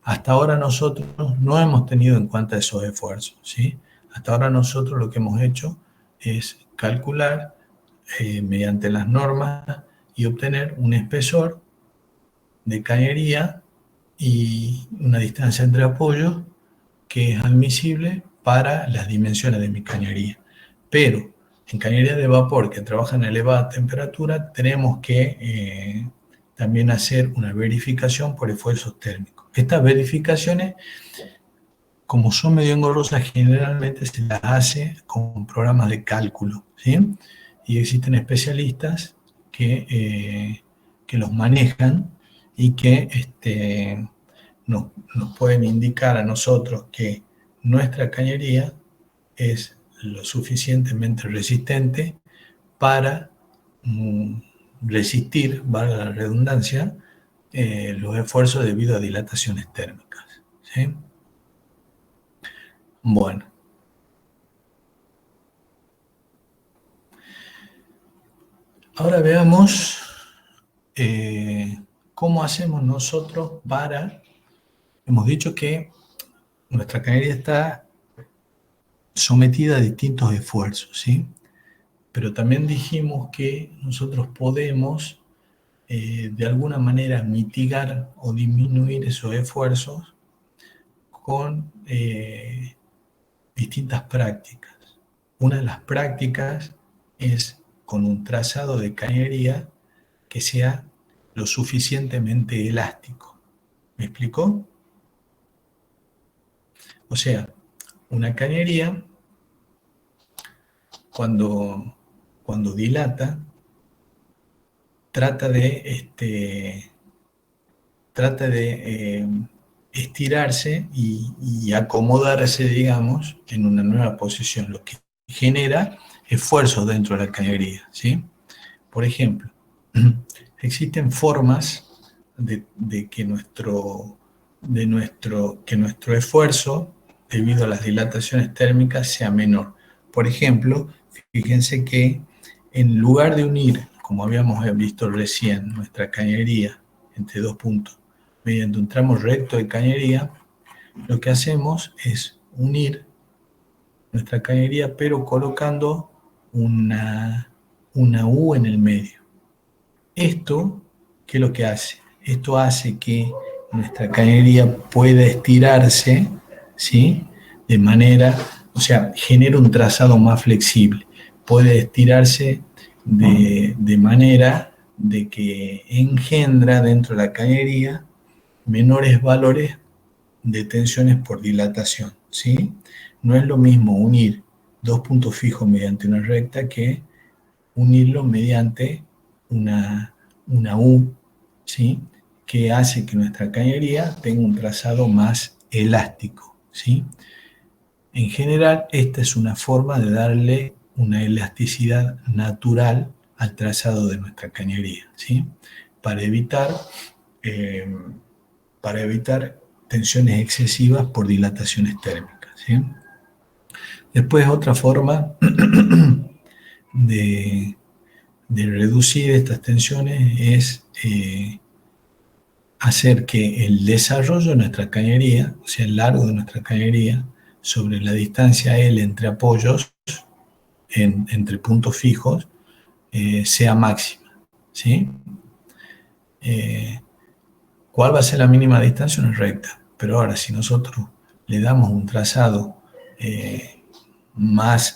Hasta ahora nosotros no hemos tenido en cuenta esos esfuerzos, ¿sí? Hasta ahora nosotros lo que hemos hecho es calcular mediante las normas y obtener un espesor de cañería y una distancia entre apoyos que es admisible para las dimensiones de mi cañería. Pero en cañería de vapor que trabajan a elevada temperatura tenemos que también hacer una verificación por esfuerzos térmicos. Estas verificaciones, como son medio engorrosas, generalmente se las hace con programas de cálculo, ¿sí? Y existen especialistas que los manejan y que nos pueden indicar a nosotros que nuestra cañería es lo suficientemente resistente para resistir, valga la redundancia, los esfuerzos debido a dilataciones térmicas, ¿sí? Bueno. Ahora veamos cómo hacemos nosotros para... Hemos dicho que nuestra cañería está sometida a distintos esfuerzos, ¿sí? Pero también dijimos que nosotros podemos, de alguna manera, mitigar o disminuir esos esfuerzos con distintas prácticas. Una de las prácticas es con un trazado de cañería que sea lo suficientemente elástico. ¿Me explicó? O sea, una cañería, cuando dilata, trata de estirarse y acomodarse, digamos, en una nueva posición, lo que genera esfuerzo dentro de la cañería, ¿sí? Por ejemplo, existen formas de que nuestro esfuerzo, debido a las dilataciones térmicas, sea menor. Por ejemplo, fíjense que en lugar de unir, como habíamos visto recién, nuestra cañería entre dos puntos, mediante un tramo recto de cañería, lo que hacemos es unir nuestra cañería, pero colocando una U en el medio. Esto, ¿qué es lo que hace? Esto hace que nuestra cañería pueda estirarse, ¿sí? De manera, o sea, genera un trazado más flexible. Puede estirarse de manera de que engendra dentro de la cañería menores valores de tensiones por dilatación, ¿sí? No es lo mismo unir dos puntos fijos mediante una recta que unirlo mediante una U, ¿sí? Que hace que nuestra cañería tenga un trazado más elástico, ¿sí? En general, esta es una forma de darle una elasticidad natural al trazado de nuestra cañería, ¿sí? Para evitar tensiones excesivas por dilataciones térmicas, ¿sí? Después, otra forma de reducir estas tensiones es hacer que el desarrollo de nuestra cañería, o sea, el largo de nuestra cañería, sobre la distancia L entre apoyos, entre puntos fijos, sea máxima, ¿sí? ¿Cuál va a ser la mínima distancia? Una recta. Pero ahora, si nosotros le damos un trazado más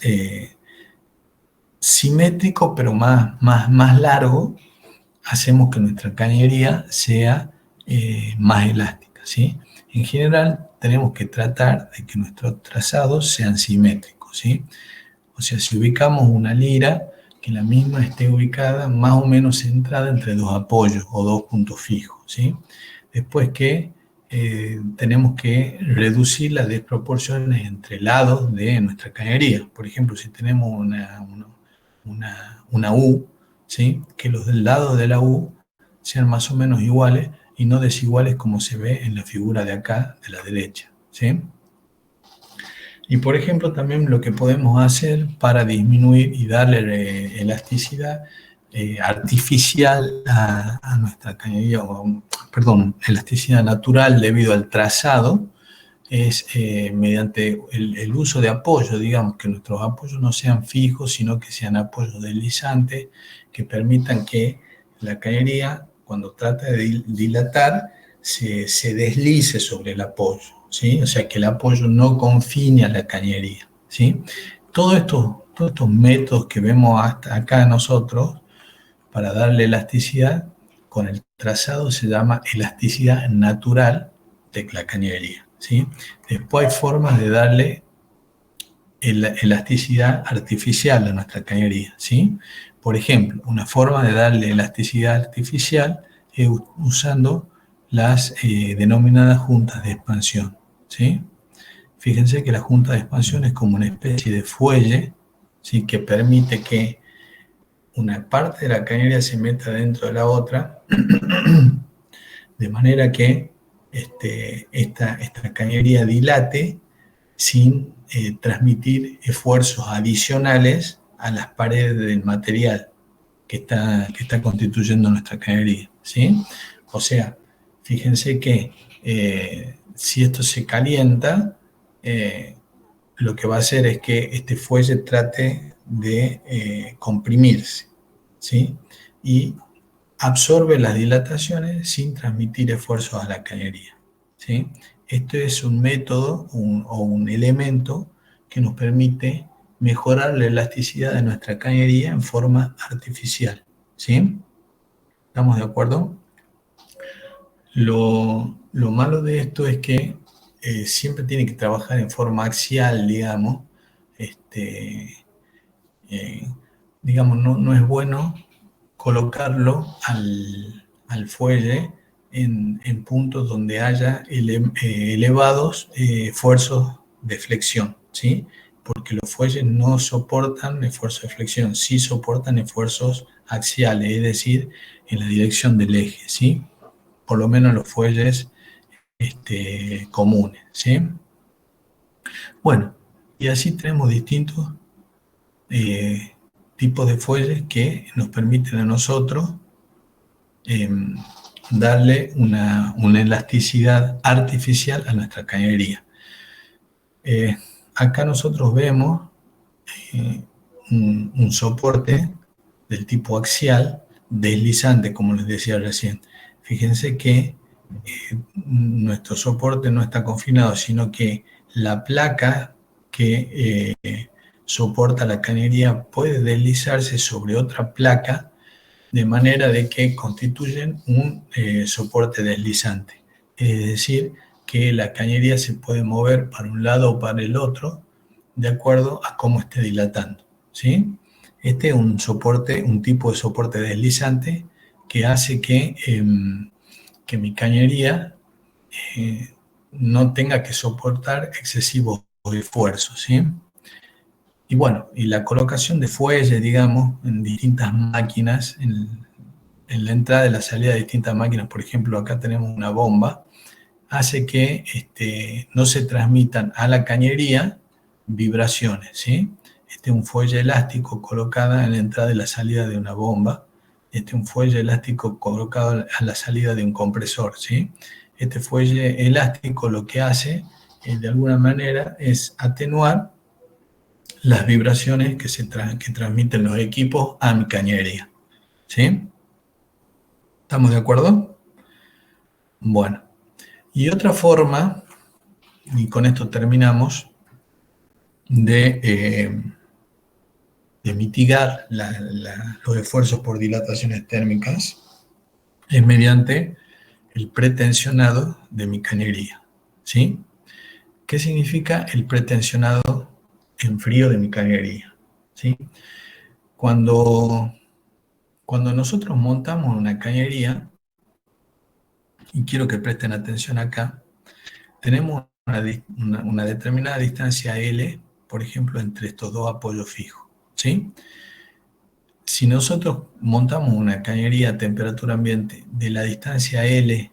simétrico, pero más largo, hacemos que nuestra cañería sea más elástica, ¿sí? En general, tenemos que tratar de que nuestros trazados sean simétricos, ¿sí? O sea, si ubicamos una lira, que la misma esté ubicada más o menos centrada entre dos apoyos o dos puntos fijos, ¿sí? Después que tenemos que reducir las desproporciones entre lados de nuestra cañería. Por ejemplo, si tenemos una U, ¿sí? Que los lados de la U sean más o menos iguales y no desiguales como se ve en la figura de acá, de la derecha, ¿sí? Y por ejemplo, también lo que podemos hacer para disminuir y darle elasticidad artificial a nuestra cañería, perdón, elasticidad natural debido al trazado, es mediante el uso de apoyo, digamos, que nuestros apoyos no sean fijos, sino que sean apoyos deslizantes, que permitan que la cañería, cuando trata de dilatar, se deslice sobre el apoyo, ¿sí? O sea, que el apoyo no confine a la cañería, ¿sí? Todos estos métodos que vemos hasta acá nosotros, para darle elasticidad, con el trazado se llama elasticidad natural de la cañería, ¿sí? Después hay formas de darle elasticidad artificial a nuestra cañería, ¿sí? Por ejemplo, una forma de darle elasticidad artificial es usando las denominadas juntas de expansión, ¿sí? Fíjense que la junta de expansión es como una especie de fuelle, ¿sí? Que permite que una parte de la cañería se meta dentro de la otra, de manera que esta cañería dilate sin transmitir esfuerzos adicionales a las paredes del material que está constituyendo nuestra cañería, ¿sí? O sea, fíjense que si esto se calienta, lo que va a hacer es que este fuelle trate de comprimirse, ¿sí? Y absorbe las dilataciones sin transmitir esfuerzos a la cañería, ¿sí? Esto es un método o un elemento que nos permite mejorar la elasticidad de nuestra cañería en forma artificial, ¿sí? ¿Estamos de acuerdo? Lo malo de esto es que siempre tiene que trabajar en forma axial, digamos. Eh, digamos, no es bueno colocarlo al fuelle en puntos donde haya elevados esfuerzos de flexión, ¿sí? Porque los fuelles no soportan esfuerzos de flexión, sí soportan esfuerzos axiales, es decir, en la dirección del eje, ¿sí? Por lo menos los fuelles comunes, ¿sí? Bueno, y así tenemos distintos tipos de fuelles que nos permiten a nosotros darle una elasticidad artificial a nuestra cañería. Acá nosotros vemos un soporte del tipo axial, deslizante, como les decía recién. Fíjense que nuestro soporte no está confinado, sino que la placa que soporta la cañería puede deslizarse sobre otra placa de manera de que constituyen un soporte deslizante. Es decir, que la cañería se puede mover para un lado o para el otro de acuerdo a cómo esté dilatando, ¿sí? Este es un tipo de soporte deslizante que hace que mi cañería no tenga que soportar excesivos esfuerzos, ¿sí? Y bueno, y la colocación de fuelles, digamos, en distintas máquinas, en la entrada y la salida de distintas máquinas, por ejemplo, acá tenemos una bomba, hace que no se transmitan a la cañería vibraciones, ¿sí? Este es un fuelle elástico colocado en la entrada y la salida de una bomba. Este es un fuelle elástico colocado a la salida de un compresor, ¿sí? Este fuelle elástico lo que hace de alguna manera es atenuar las vibraciones que transmiten los equipos a mi cañería. ¿Sí? ¿Estamos de acuerdo? Bueno, y otra forma, y con esto terminamos, de mitigar los esfuerzos por dilataciones térmicas es mediante el pretensionado de mi cañería. ¿Sí? ¿Qué significa el pretensionado en frío de mi cañería? ¿Sí? Cuando nosotros montamos una cañería, y quiero que presten atención acá, tenemos una determinada distancia L, por ejemplo, entre estos dos apoyos fijos. ¿Sí? Si nosotros montamos una cañería a temperatura ambiente de la distancia L,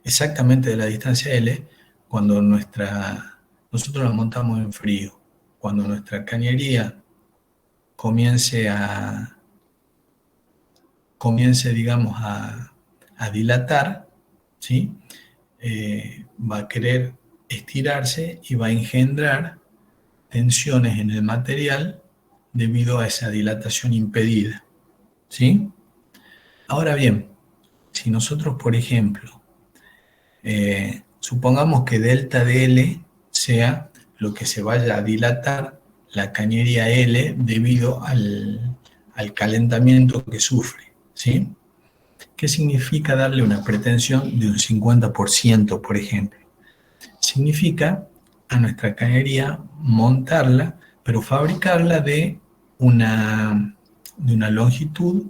exactamente de la distancia L, cuando nosotros la montamos en frío, cuando nuestra cañería comience, digamos, a dilatar, ¿sí? Va a querer estirarse y va a engendrar tensiones en el material debido a esa dilatación impedida, ¿sí? Ahora bien, si nosotros, por ejemplo, supongamos que delta de L sea lo que se vaya a dilatar la cañería L debido al calentamiento que sufre, ¿sí? ¿Qué significa darle una pretensión de un 50%, por ejemplo? Significa a nuestra cañería montarla, pero fabricarla de una longitud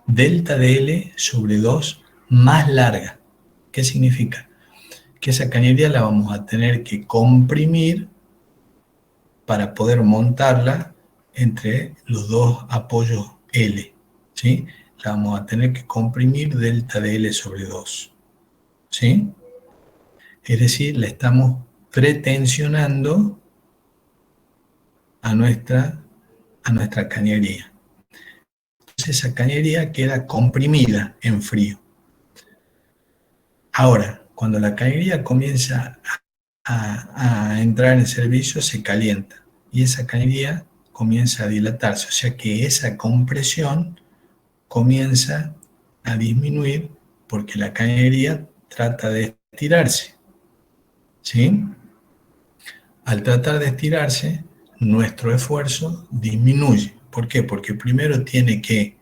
delta de L sobre 2 más larga. ¿Qué significa? Que esa cañería la vamos a tener que comprimir para poder montarla entre los dos apoyos L, ¿sí? La vamos a tener que comprimir delta de L sobre 2, ¿sí? Es decir, la estamos pretensionando a nuestra cañería. Entonces esa cañería queda comprimida en frío. Ahora, cuando la cañería comienza a entrar en servicio, se calienta y esa cañería comienza a dilatarse. O sea que esa compresión comienza a disminuir porque la cañería trata de estirarse. ¿Sí? Al tratar de estirarse, nuestro esfuerzo disminuye. ¿Por qué? Porque primero tiene que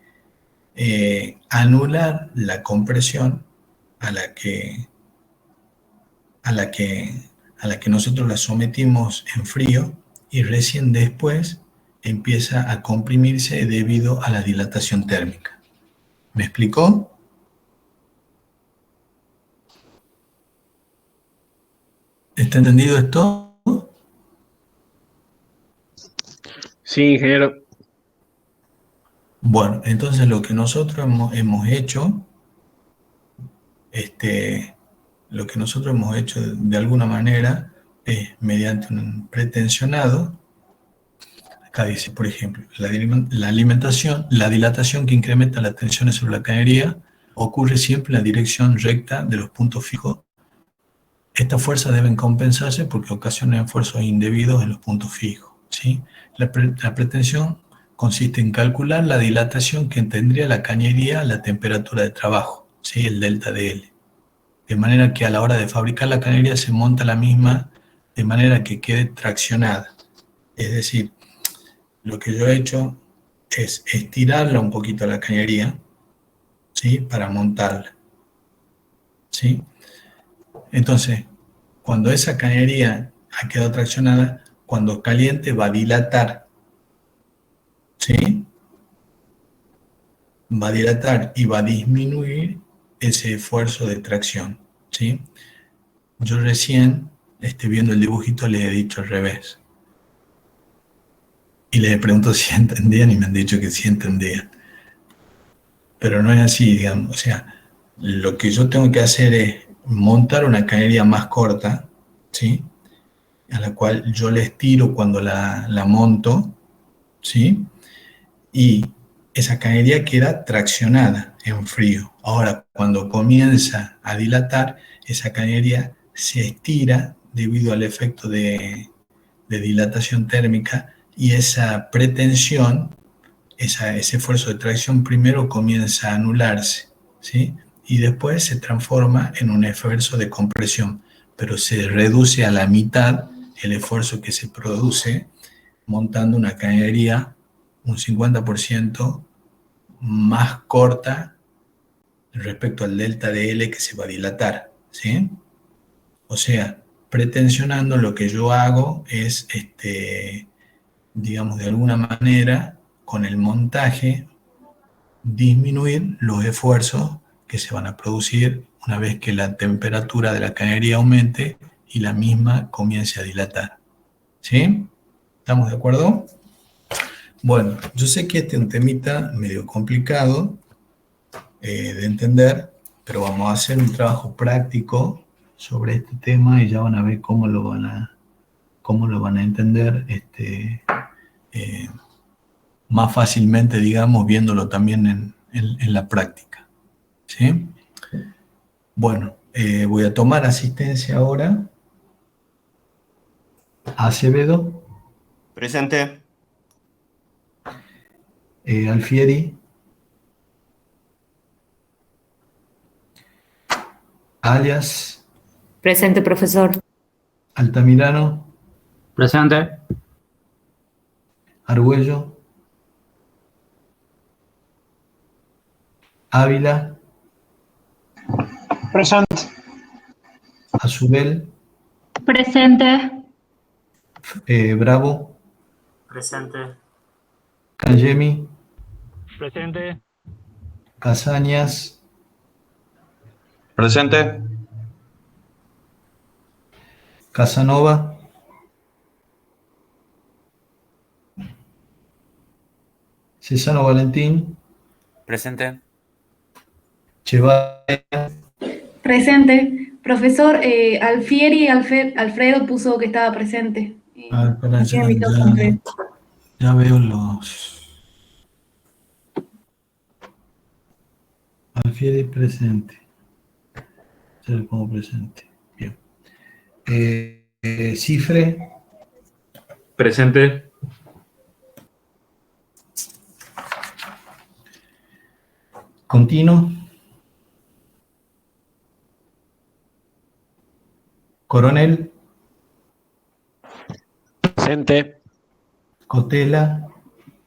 anular la compresión a la que nosotros la sometimos en frío y recién después empieza a comprimirse debido a la dilatación térmica. ¿Me explicó? ¿Está entendido esto? Sí, ingeniero. Bueno, entonces lo que nosotros hemos hecho, de alguna manera es mediante un pretensionado. Acá dice, por ejemplo, la dilatación que incrementa las tensiones sobre la cañería ocurre siempre en la dirección recta de los puntos fijos. Estas fuerzas deben compensarse porque ocasionan esfuerzos indebidos en los puntos fijos, ¿sí? La pretensión consiste en calcular la dilatación que tendría la cañería a la temperatura de trabajo, ¿sí? El delta de L. De manera que a la hora de fabricar la cañería se monta la misma de manera que quede traccionada. Es decir, lo que yo he hecho es estirarla un poquito a la cañería, ¿sí? Para montarla, ¿sí? Entonces, cuando esa cañería ha quedado traccionada, cuando caliente va a dilatar, ¿sí? Va a dilatar y va a disminuir ese esfuerzo de tracción, ¿sí? Yo recién, viendo el dibujito, les he dicho al revés. Y les pregunto si entendían y me han dicho que sí entendían. Pero no es así, digamos. O sea, lo que yo tengo que hacer es montar una cañería más corta, ¿sí? A la cual yo le estiro cuando la monto, ¿sí? Y esa cañería queda traccionada en frío. Ahora, cuando comienza a dilatar, esa cañería se estira debido al efecto de dilatación térmica y esa pretensión, ese esfuerzo de tracción primero comienza a anularse, ¿sí? Y después se transforma en un esfuerzo de compresión, pero se reduce a la mitad el esfuerzo que se produce montando una cañería un 50% más corta respecto al delta de L que se va a dilatar, ¿sí? O sea, pretensionando lo que yo hago es, digamos, de alguna manera, con el montaje, disminuir los esfuerzos que se van a producir una vez que la temperatura de la cañería aumente y la misma comience a dilatar. ¿Sí? ¿Estamos de acuerdo? Bueno, yo sé que este es un temita medio complicado de entender, pero vamos a hacer un trabajo práctico sobre este tema y ya van a ver cómo lo van a entender eh, más fácilmente, digamos, viéndolo también en la práctica. ¿Sí? Bueno, voy a tomar asistencia ahora. Acevedo, Presente. Alfieri, Alias, Presente, profesor. Altamirano, Presente. Argüello, Ávila, Presente. Azubel, Presente. Bravo, Presente. Cangemi, Presente. Casañas, Presente. Casanova, Cesano Valentín, Presente. Chevalera, Presente. Profesor, Alfieri Alfredo puso que estaba presente. espera, No tiene micrófono, creo. ya veo los... Alfieri presente. Se lo pongo presente. Bien. Cifre, Presente. Contino, Coronel, Presente. Cotela,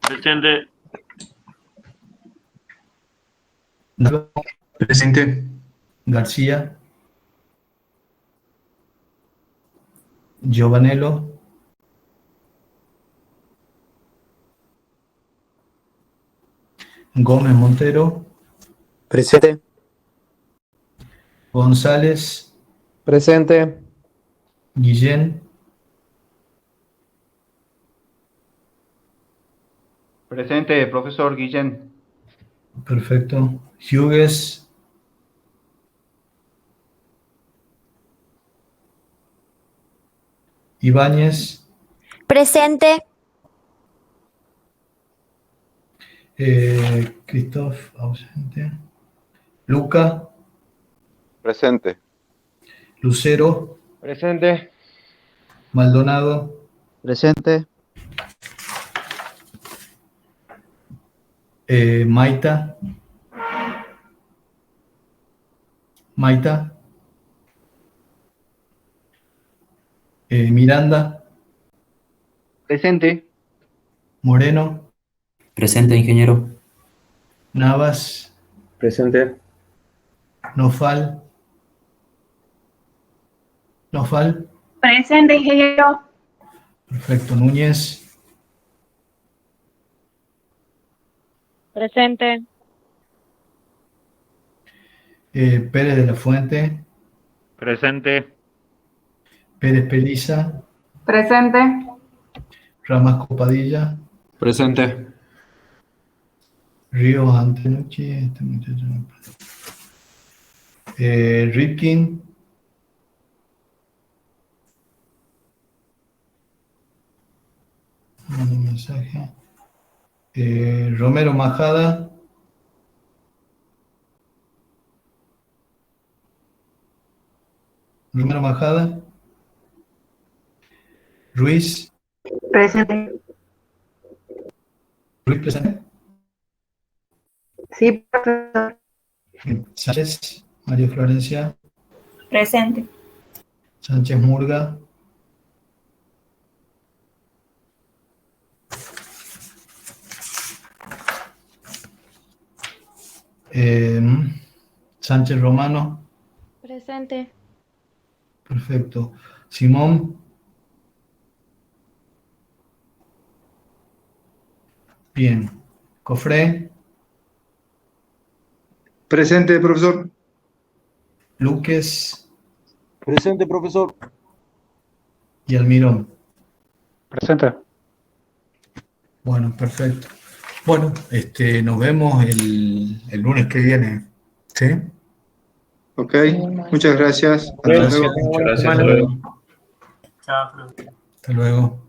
Presente. Presente. García, Giovanello, Gómez Montero, Presente. González, Presente. Guillén, Presente, profesor Guillén. perfecto, Hughes, Ibáñez, Presente. Christoph, ausente, Luca, Presente. Lucero, Presente. Maldonado, Presente. Maita, Miranda, Presente. Moreno, Presente, ingeniero. Navas, Presente. Nofal, Presente, ingeniero. perfecto, Núñez, Presente. Pérez de la Fuente, Presente. Pérez Peliza, Presente. Ramas Copadilla, Presente. Ríos Antenucci, este muchacho no puede. Ripkin, mando un mensaje. Romero Majada, Primera bajada. Ruiz. Presente. Ruiz presente. Sí, profesor. Bien. Sánchez. María Florencia. Presente. Sánchez Murga. Sánchez Romano. Presente. Perfecto. Simón. Bien. Cofré. Presente, profesor. Luques Presente, profesor. y Almirón. Presente. Bueno, perfecto. Bueno, nos vemos el lunes que viene. ¿Sí? Ok, muchas gracias. Hasta Gracias. luego. Muchas gracias. Hasta luego. Hasta luego.